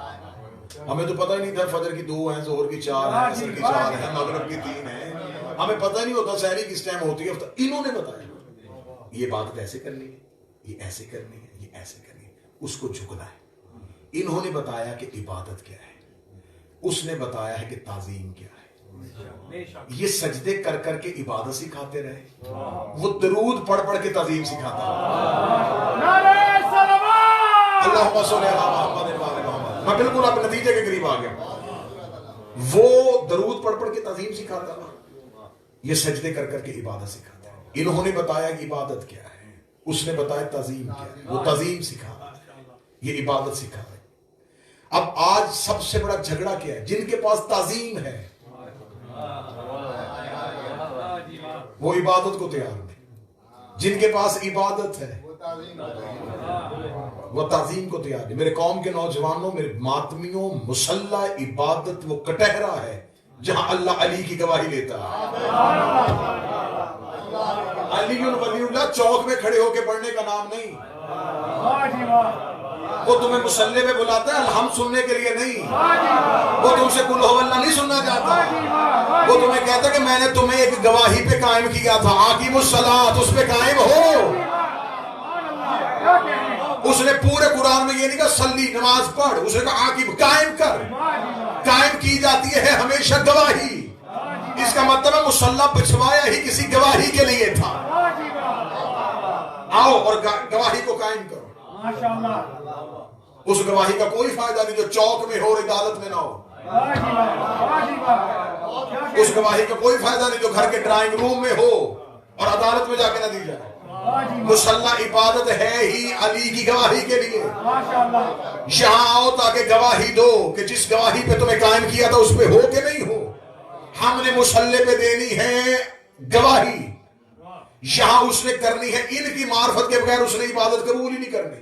ہمیں تو پتہ ہی نہیں تھا فجر کی 2 ہیں، ظہر کی 4 ہیں، عصر کی 4 ہیں، مغرب کی 3 ہیں، ہمیں پتہ نہیں ہوتا سحری کس ٹائم ہوتی ہے، انہوں نے بتایا یہ عبادت ایسے کرنی ہے، یہ ایسے کرنی ہے، یہ ایسے کرنی ہے، اس کو جھکنا ہے۔ انہوں نے بتایا کہ عبادت کیا ہے، اس نے بتایا ہے کہ تعظیم کیا ہے۔ یہ سجدے کر کر کے عبادت سکھاتے رہے، وہ درود پڑھ پڑھ کے تعظیم سکھاتا ہے۔ اللہم صلی علی محمد و علی محمد۔ میں بالکل اب نتیجے کے قریب آ گیا۔ وہ درود پڑھ پڑھ کے تعظیم سکھاتا ہے، یہ سجدے کر کر کے عبادت سکھاتا ہے۔ انہوں نے بتایا کہ عبادت کیا ہے، اس نے بتایا تعظیم کیا ہے، وہ تعظیم سکھا رہا ہے، یہ عبادت سکھا رہا ہے۔ اب آج سب سے بڑا جھگڑا کیا ہے؟ جن کے پاس تعظیم ہے وہ عبادت کو تیار نہیں، جن کے پاس عبادت ہے وہ تعظیم کو تیار نہیں۔ میرے قوم کے نوجوانوں، میرے ماتمیوں، مسلح عبادت وہ کٹہرا ہے جہاں اللہ علی کی گواہی لیتا ہے۔ علی ولی اللہ چوک میں کھڑے ہو کے پڑھنے کا نام نہیں، وہ تمہیں مسلح پہ بلاتا ہے الحمد سننے کے لیے نہیں، وہ تم سے قل ہو اللہ نہیں سننا چاہتا، وہ تمہیں کہتا ہے کہ میں نے تمہیں ایک گواہی پہ قائم کیا تھا، اقیموا الصلاۃ، اس پہ قائم ہو۔ اس نے پورے قرآن میں یہ نہیں کہا صلی نماز پڑھ، اس نے کہا عاقب قائم کر، قائم کی جاتی ہے ہمیشہ گواہی۔ اس کا مطلب ہے مصلی بچھوایا ہی کسی گواہی کے لیے تھا، آؤ اور گواہی کو قائم کرو۔ اس گواہی کا کوئی فائدہ نہیں جو چوک میں ہو اور عدالت میں نہ ہو، اس گواہی کا کوئی فائدہ نہیں جو گھر کے ڈرائنگ روم میں ہو اور عدالت میں جا کے نہ دی جائے۔ مسلح عبادت ہے ہی علی کی گواہی کے لیے۔ یہاں آؤ تاکہ گواہی دو کہ جس گواہی پہ تمہیں قائم کیا تھا اس پہ ہو کہ نہیں ہو۔ ہم نے مسلح پہ دینی ہے گواہی، یہاں اس نے کرنی ہے، ان کی معرفت کے بغیر اس نے عبادت قبول ہی نہیں کرنی۔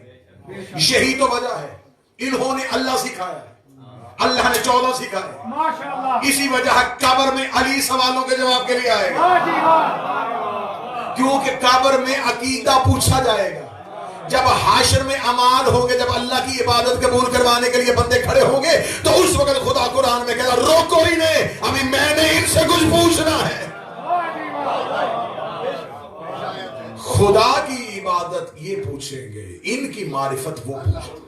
یہی تو وجہ ہے، انہوں نے اللہ سکھایا ہے، اللہ نے 14 سکھائے، اسی وجہ قبر میں علی سوالوں کے جواب کے لیے آئے گا، کیونکہ قبر میں عقیدہ پوچھا جائے گا۔ جب حاشر میں اعمال ہوں گے، جب اللہ کی عبادت قبول کروانے کے لیے بندے کھڑے ہوں گے، تو اس وقت خدا قرآن میں کہتا روکو انہیں، ابھی میں نے ان سے کچھ پوچھنا ہے۔ خدا کی عبادت یہ پوچھیں گے، ان کی معرفت وہ پوچھیں گے۔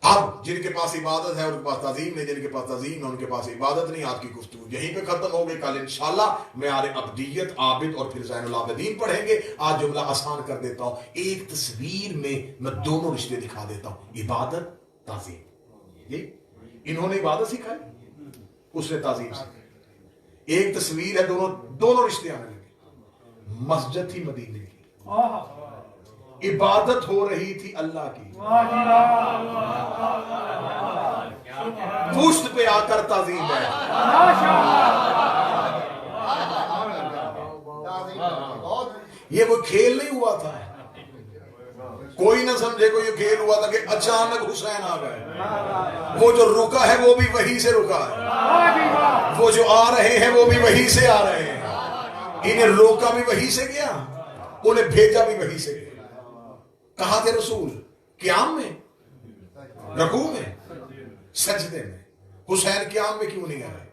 اب جن کے پاس عبادت ہے ان کے پاس تعظیم نہیں، جن کے پاس تعظیم ہے ان کے پاس عبادت نہیں۔ آپ کی گفتگو یہیں پہ ختم ہو گئی، کل انشاءاللہ معیار ابدیت، عابد اور پھر زین العابدین پڑھیں گے۔ آج جملہ آسان کر دیتا ہوں، ایک تصویر میں دونوں رشتے دکھا دیتا ہوں، عبادت تعظیم۔ یہ انہوں نے عبادت سکھائی، اس نے تعظیم سکھائی۔ ایک تصویر ہے، دونوں رشتے آنے لگے۔ مسجد تھی مدینے کی، عبادت ہو رہی تھی اللہ کی، پشت پہ آ کر تعظیم ہے۔ یہ کوئی کھیل نہیں ہوا تھا، کوئی نہ سمجھے کوئی یہ کھیل ہوا تھا کہ اچانک حسین آ گئے۔ وہ جو رکا ہے وہ بھی وہیں سے رکا ہے، وہ جو آ رہے ہیں وہ بھی وہیں سے آ رہے ہیں۔ انہیں روکا بھی وہی سے گیا, انہیں بھیجا بھی وہی سے گیا. کہاں تھے رسول؟ قیام میں, رکوع میں, سجدے میں. حسین قیام میں کیوں نہیں آئے؟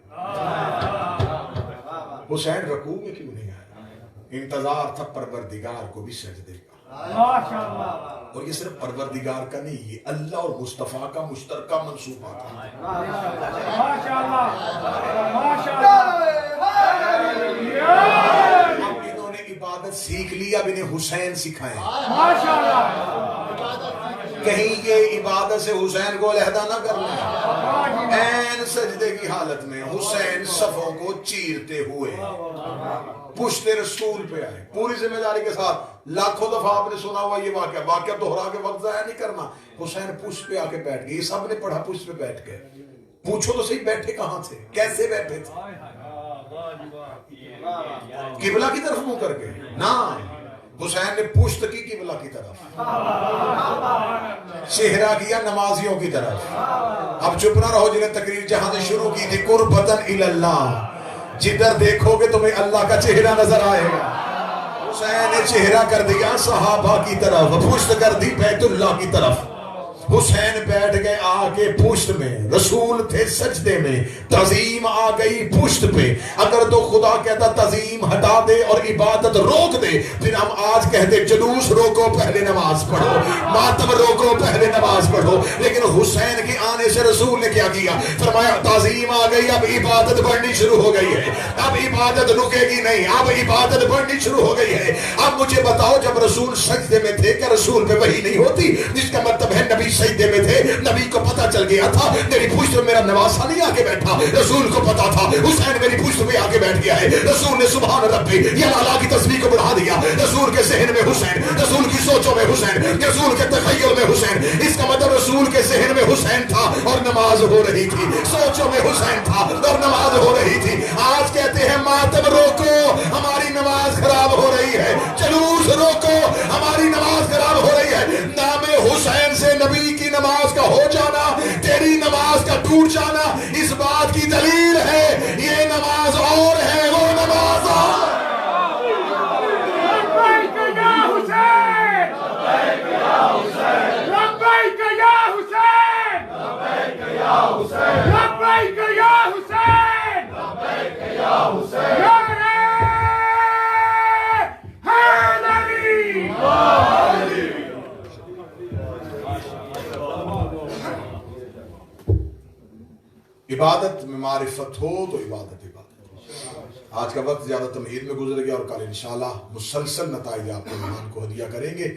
حسین رکوع میں کیوں نہیں آئے؟ انتظار تھا پروردگار کو بھی سجدے کا. اور یہ صرف پروردگار کا نہیں, یہ اللہ اور مصطفیٰ کا مشترکہ منصوبہ تھا. اب انہوں نے عبادت سیکھ لی, اب انہیں حسین سکھائیں. کہیں یہ عبادت سے حسین کو علیحدہ نہ کر لیں. این سجدے کی حالت میں حسین صفوں کو چیرتے ہوئے پشت رسول پہ آئے, پوری ذمہ داری کے ساتھ. لاکھوں دفعہ آپ نے سنا ہوا یہ واقعہ دوہرا کے وقت ضائع نہیں کرنا. حسین پشت پہ آ کے بیٹھ گئے, یہ سب نے پڑھا پشت پہ بیٹھ گئے. پوچھو تو صحیح بیٹھے کہاں تھے, کیسے بیٹھے تھے؟ قبلہ کی طرف منہ کر کے نہ, حسین نے پشت کی قبلہ کی طرف, چہرہ کیا نمازیوں کی طرف. اب چپ نہ رہو جنہیں تقریر جہاں سے شروع کی تھی, قربتاً الی اللہ, جدھر دیکھو گے تمہیں اللہ کا چہرہ نظر آئے گا. حسین نے چہرہ کر دیا صحابہ کی طرف, پشت کر دی بیت اللہ کی طرف. حسین بیٹھ گئے آگے پشت میں, رسول تھے سجدے میں, تعظیم آ گئی پشت پہ. اگر تو خدا کہتا تعظیم ہٹا دے اور عبادت روک دے, پھر ہم آج کہتے جلوس روکو پہلے نماز پڑھو, ماتم روکو پہلے نماز پڑھو. لیکن حسین کے آنے سے رسول نے کیا کیا؟ فرمایا تعظیم آ گئی, اب عبادت بڑھنی شروع ہو گئی ہے, اب عبادت رکے گی نہیں, اب عبادت بڑھنی شروع ہو گئی ہے. اب مجھے بتاؤ, جب رسول سجدے میں تھے کیا رسول پہ وحی نہیں ہوتی؟ جس کا مطلب ہے نبی سجدے میں تھے, نبی کو پتا چل گیا تھا میری پشت میں میرا نواسا نہیں آ کے بیٹھا. رسول کو پتا تھا حسین میری پشت میں آ کے بیٹھ گیا ہے. رسول نے سبحان ربی یا اعلیٰ کی تسبیح کو بڑھا دیا. رسول کے ذہن میں حسین, رسول کی سوچوں میں حسین, رسول کے تخیل میں حسین. اس کا مطلب رسول کے ذہن میں حسین تھا اور نماز ہو رہی تھی, سوچوں میں حسین تھا اور نماز ہو رہی تھی. آج کہتے ہیں ماتم روکو, ہماری نماز خراب ہو رہی ہے. جلوس روکو, ہماری نماز خراب ہو رہی ہے. نام حسین سے نبی کی نماز کا ہو جانا, تیری نماز کا ٹوٹ جانا اس بات کی دلیل ہے یہ نماز اور ہے, وہ نماز اور. لبیک یا حسین, لبیک یا حسین, لبیک یا حسین, لبیک یا حسین, لبیک یا حسین, یا حیدری. عبادت میں معرفت ہو تو عبادت عبادت. آج کا وقت زیادہ تمہید میں گزر گیا اور کل انشاءاللہ مسلسل نتائج آپ کے ایمان کو ہدیہ کریں گے.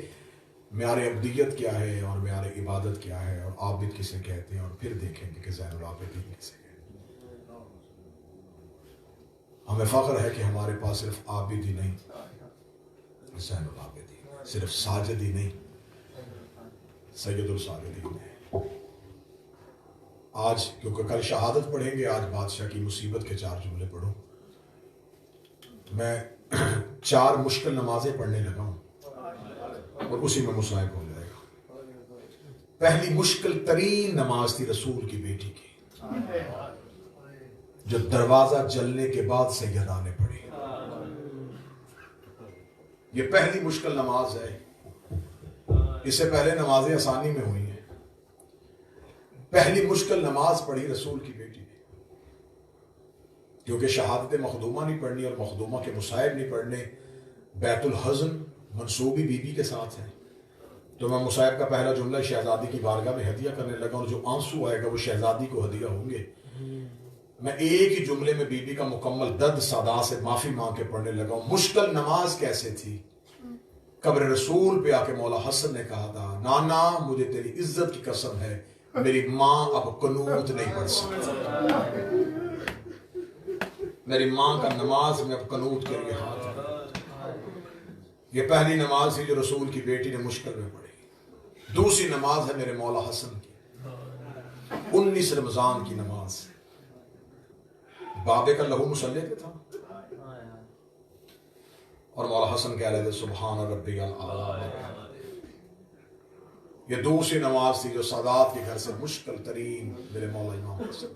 معیار عبدیت کیا ہے اور معیار عبادت کیا ہے اور عابد کسے کہتے ہیں, اور پھر دیکھیں گے کہ زین العابدین کسے کہتے ہیں. ہمیں فخر ہے کہ ہمارے پاس صرف عابد ہی نہیں, زین العابدین, صرف ساجد ہی نہیں, سید الساجدین ہے. آج کیونکہ کل شہادت پڑھیں گے, آج بادشاہ کی مصیبت کے 4 جملے پڑھوں. میں 4 مشکل نمازیں پڑھنے لگا ہوں اور اسی میں مصائب ہو جائے گا. پہلی مشکل ترین نماز تھی رسول کی بیٹی کی, جو دروازہ جلنے کے بعد سیدہ نے پڑھی. یہ پہلی مشکل نماز ہے. اس سے پہلے نمازیں آسانی میں ہوئی ہیں. پہلی مشکل نماز پڑھی رسول کی بیٹی نے, کیونکہ شہادت مخدومہ نہیں پڑھنی اور مخدومہ کے مصائب نہیں پڑھنے. بیت الحزن منصوبی بی بی کے ساتھ ہے, تو میں مصائب کا پہلا جملہ شہزادی کی بارگاہ میں ہدیہ کرنے لگا, اور جو آنسو آئے گا وہ شہزادی کو ہدیہ ہوں گے. میں ایک ہی جملے میں بی بی کا مکمل درد صدا سے معافی مانگ کے پڑھنے لگا ہوں. مشکل نماز کیسے تھی؟ قبر رسول پہ آ کے مولا حسن نے کہا تھا, نانا مجھے تیری عزت کی قسم ہے میری ماں اب قنوت نہیں پڑھ سکتی, میری ماں کا نماز میں اب قنوت کے لیے ہاتھ ہے. یہ پہلی نماز تھی جو رسول کی بیٹی نے مشکل میں پڑھی. دوسری نماز ہے میرے مولا حسن کی, 19 رمضان کی نماز. بابے کا لہو مسلح پہ تھا اور مولا حسن کہہ رہے تھے سبحان ربی الاعلی. یہ دوسری نماز تھی جو سادات کے گھر سے مشکل ترین میرے مولا امام حسن.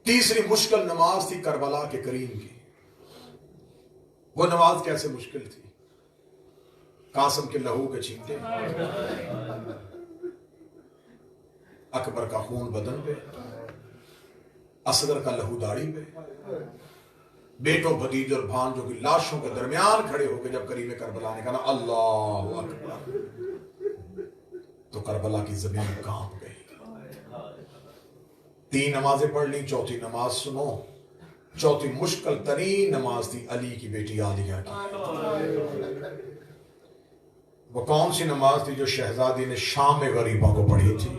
تیسری مشکل نماز تھی کربلا کے کریم کی. وہ نماز کیسے مشکل تھی؟ قاسم کے لہو کے چھینٹے، اکبر کا خون بدن پہ، اصغر کا لہو داڑھی پہ، بیٹوں بھتیجے اور بھانجوں کی لاشوں کے درمیان کھڑے ہو کے جب کریم کربلا نے کہا نا اللہ اکبر، تو کربلا کی زمین کانپ گئی۔ 3 نمازیں پڑھ لی، چوتھی نماز سنو، چوتھی مشکل ترین نماز تھی علی کی بیٹی عالیہ کی۔ وہ کون سی نماز تھی جو شہزادی نے شام میں غریبوں کو پڑھی تھی؟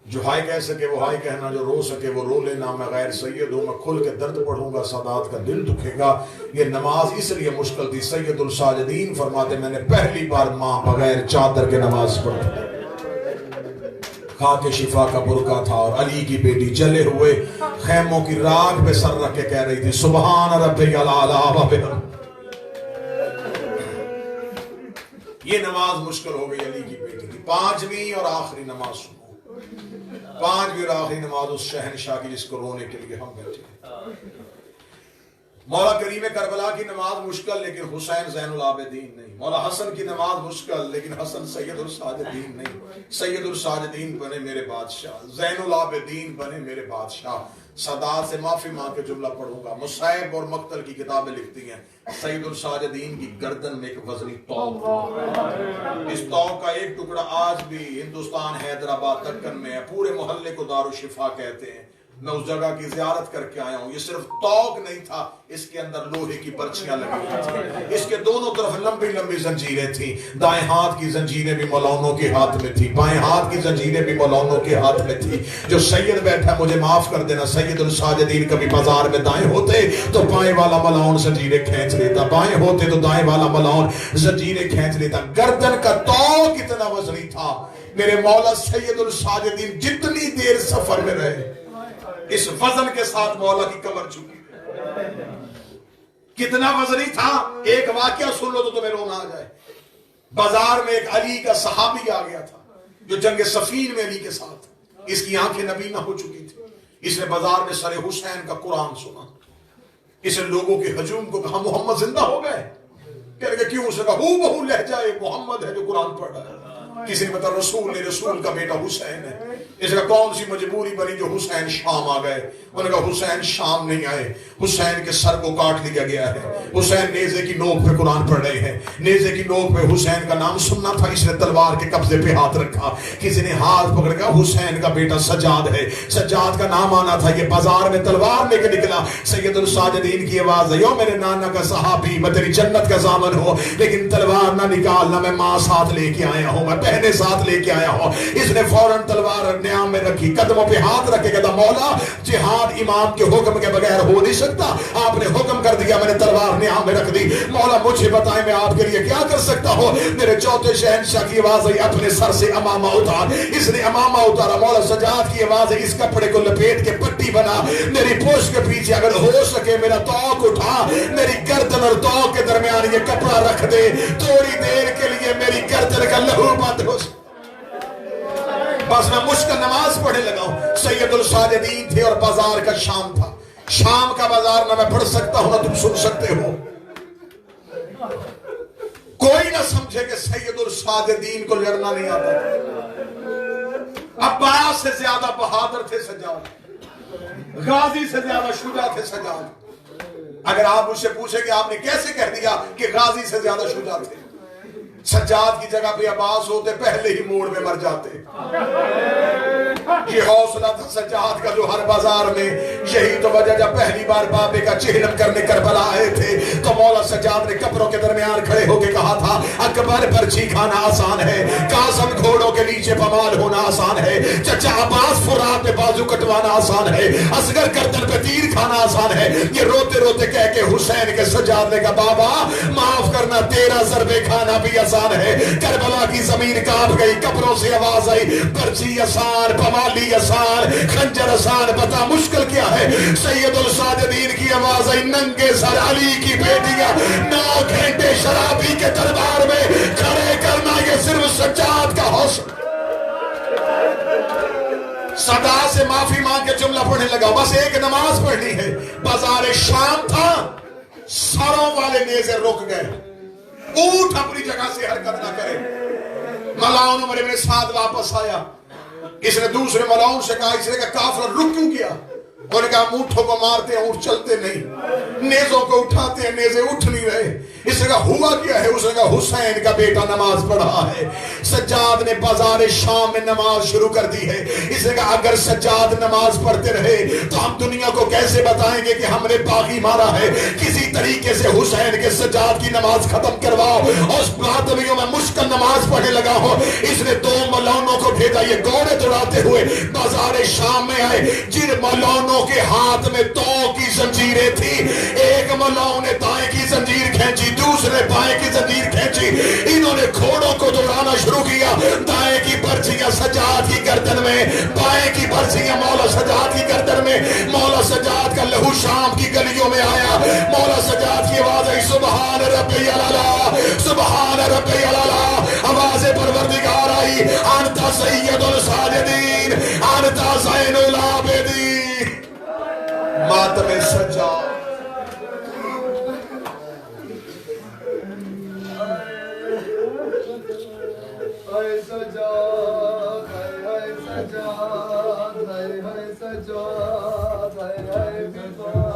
جو ہائے کہہ سکے وہ ہائے کہنا، جو رو سکے وہ رو لینا، میں غیر سید ہوں، میں کھل کے درد پڑھوں گا، سادات کا دل دکھے گا۔ یہ نماز اس لیے مشکل تھی، سید الساجدین فرماتے میں نے پہلی بار ماں بغیر چادر کے نماز پڑھی، خاک شفا کا برقع تھا، اور علی کی بیٹی جلے ہوئے خیموں کی راکھ پہ سر رکھ کے کہہ رہی تھی سبحان ربی العلیٰ وبحمدہ۔ یہ نماز مشکل ہو گئی علی کی بیٹی کی۔ 5ویں اور آخری نماز سنو، 5ویں اور آخری نماز اس شہنشاہ کی جس کو رونے کے لیے ہم بیٹھے ہیں۔ مولا کریم کربلا کی نماز مشکل لیکن حسین زین العابدین نہیں، مولا حسن کی نماز مشکل لیکن حسن سید الساجدین نہیں، سید الساجدین بنے میرے بادشاہ، زین العابدین بنے میرے بادشاہ۔ سادات سے معافی مانگ کے جملہ پڑھوں گا، مصائب اور مقتل کی کتابیں لکھتی ہیں سید الساجدین کی گردن میں ایک وزنی توق، اس توق کا ایک ٹکڑا آج بھی ہندوستان حیدرآباد دکن میں ہے، پورے محلے کو دارالشفا کہتے ہیں۔ میں اس جگہ کی زیارت کر کے آیا ہوں۔ یہ صرف توق نہیں تھا، اس کے اندر لوہے کی برچیاں لگی تھیں، اس کے دونوں طرف لمبی لمبی زنجیریں تھیں، دائیں ہاتھ کی زنجیریں بھی مولانا کے ہاتھ میں تھی، بائیں ہاتھ کی زنجیریں بھی مولانا کے ہاتھ میں تھی۔ جو سید بیٹھا مجھے معاف کر دینا، سید الساجدین کبھی بازار میں دائیں ہوتے تو بائیں والا ملاؤن زنجیریں کھینچ لیتا، بائیں ہوتے تو دائیں والا ملاؤن زنجیریں کھینچ لیتا۔ گردن کا توق اتنا وزنی تھا، میرے مولا سید الساجدین جتنی دیر سفر میں رہے اس وزن کے ساتھ مولا کی کمر جھکی۔ کتنا وزنی تھا، ایک واقعہ سن لو تو تمہیں رونا آ جائے۔ بازار میں ایک علی کا صحابی آ گیا تھا جو جنگ صفین میں علی کے ساتھ، اس کی آنکھیں نبینا ہو چکی تھی۔ اس نے بازار میں سر حسین کا قرآن سنا، اس نے لوگوں کے ہجوم کو کہا محمد زندہ ہو گئے؟ کہنے کہ کیوں؟ اس نے کہا ہو بہو لہجہ محمد ہے جو قرآن پڑھ رہا ہے۔ کسی نے بتا رسول کا بیٹا حسین ہے۔ اس کا کون سی مجبوری بنی جو حسین شام آ گئے؟ انہوں نے کہا حسین شام نہیں آئے، حسین کے سر کو کاٹ لیا گیا ہے، حسین نیزے کی نوک پہ قرآن پڑھ رہے ہیں، نیزے کی نوک پہ حسین کا نام سننا تھا، اس نے تلوار کے قبضے پہ ہاتھ رکھا، کسی نے ہاتھ پکڑ کر حسین کا بیٹا سجاد ہے، سجاد کا نام آنا تھا، یہ بازار میں تلوار لے کے نکلا۔ سید الساجدین کی آواز ہے، یو میرے نانا کا صحابی، میں تیری جنت کا ضامن ہوں، لیکن تلوار نہ نکالنا، میں ماں ساتھ لے کے آیا ہوں، میں بہنیں ساتھ لے کے آیا ہوں۔ اس نے فوراً تلوار نیام میں رکھی، قدموں پہ ہاتھ رکھ کے کہتا مولا جہاد امام کے حکم کے بغیر ہو نہیں سکتا، آپ نے حکم کر دیا، میں نے تلوار نیام میں رکھ دی، مولا مجھے بتائیں میں آپ کے لیے کیا کر سکتا ہوں؟ میرے چوتھے شہنشاہ کی آواز ہے اپنے سر سے امامہ اتار، اس نے امامہ اتارا۔ مولا سجاد کی آواز ہے اس کپڑے کو لپیٹ کے پٹی بنا، میری پوش کے پیچھے اگر ہو سکے میرا توق اٹھا، میری گردن اور توق کے درمیان یہ کپڑا رکھ دے، تھوڑی دیر کے لیے میری گردن کا لہو بند ہو سکے۔ بس میں مشکل نماز پڑھنے لگا ہوں۔ سید الساجدین تھے اور بازار کا شام تھا، شام کا بازار نہ میں پڑھ سکتا ہوں نہ تم سن سکتے ہو۔ کوئی نہ سمجھے کہ سید الساجدین کو لڑنا نہیں آتا، عباس سے زیادہ بہادر تھے سجاد، غازی سے زیادہ شجاع تھے سجاد۔ اگر آپ مجھ سے پوچھیں کہ آپ نے کیسے کہہ دیا کہ غازی سے زیادہ شجاع تھے؟ سجاد کی جگہ پہ عباس ہوتے پہلے ہی موڑ میں مر جاتے۔ یہ حوصلہ تھا سجاد کا جو ہر بازار میں، یہی تو وجہ جب پہلی بار بابے کا چہلم کرنے کربلا آئے تھے تو مولا سجاد نے قبروں کے درمیان کھڑے ہو کے کہا تھا اکبر پرچی کھانا آسان ہے، قاسم گھوڑوں کے نیچے پمال ہونا آسان ہے، چچا عباس فرات پہ بازو کٹوانا آسان ہے، اصغر گردن پہ تیر کھانا آسان ہے۔ یہ روتے روتے کہہ کے حسین کے سجاد نے کہا بابا معاف کرنا، تیرا ضربے کھانا بھی آسان ہے۔ کربلا کی زمین کانپ گئی، قبروں سے آواز آئی پرچی آسان، پمالی آسان، خنجر آسان، بتا مشکل کیا ہے؟ سید الساجدین کی آواز آئی ننگے سر علی کی بیٹیاں 9 گھنٹے شرابی کے دربار میں کھڑے کرنا، یہ صرف سجاد کا حوصلہ۔ صدا سے معافی مانگ کے جملہ پڑھنے لگا، بس ایک نماز پڑھنی ہے۔ بازار شام تھا، سروں والے نیزے رک گئے. اونٹ اپنی جگہ سے حرکت نہ کرے. ملاؤن عمر ابن سعد واپس آیا. اس نے دوسرے ملاؤن سے کہا, اس نے کہا کافر رک کیوں کیا؟ انہوں نے کہا اونٹوں کو مارتے ہیں اونٹ چلتے نہیں, نیزوں کو اٹھاتے ہیں نیزے اٹھ نہیں رہے. اس نے کہا ہوا کیا ہے؟ اس نے کہا حسین کا بیٹا نماز پڑھا ہے. سجاد نے بازار شام میں نماز شروع کر دی ہے. اس نے کہا اگر سجاد نماز پڑھتے رہے تو ہم دنیا کو کیسے بتائیں گے کہ ہم نے باغی مارا ہے؟ کسی طریقے سے حسین کے سجاد کی نماز ختم کرواؤ. اور اس باتویوں میں مشکل نماز پڑھنے لگا ہو. اس نے 2 ملونوں کو بھیجا, یہ گھوڑے دوڑاتے ہوئے بازار شام میں آئے. جن ملونوں کے ہاتھ میں 2 کی زنجیریں تھی, ایک ملاؤں نے دائیں کی زنجیر کھینچی, دوسرے بائیں کی زنجیر کھینچی. انہوں نے گھوڑوں کو دوڑانا شروع کیا. دائیں کی برچیاں سجاد کی گردن میں, بائیں کی برچیاں مولا سجاد کی گردن میں. مولا سجاد کا لہو شام کی گلیوں میں آیا. مولا سجاد کی آواز آئی سبحان ربی الاعلیٰ, سبحان ربی الاعلیٰ. آواز پروردگار آئی انت سید الساجدین, انت زین العابدین. ماتم سجاد. اے سجاد, اے سجاد, اے سجاد, اے سجاد.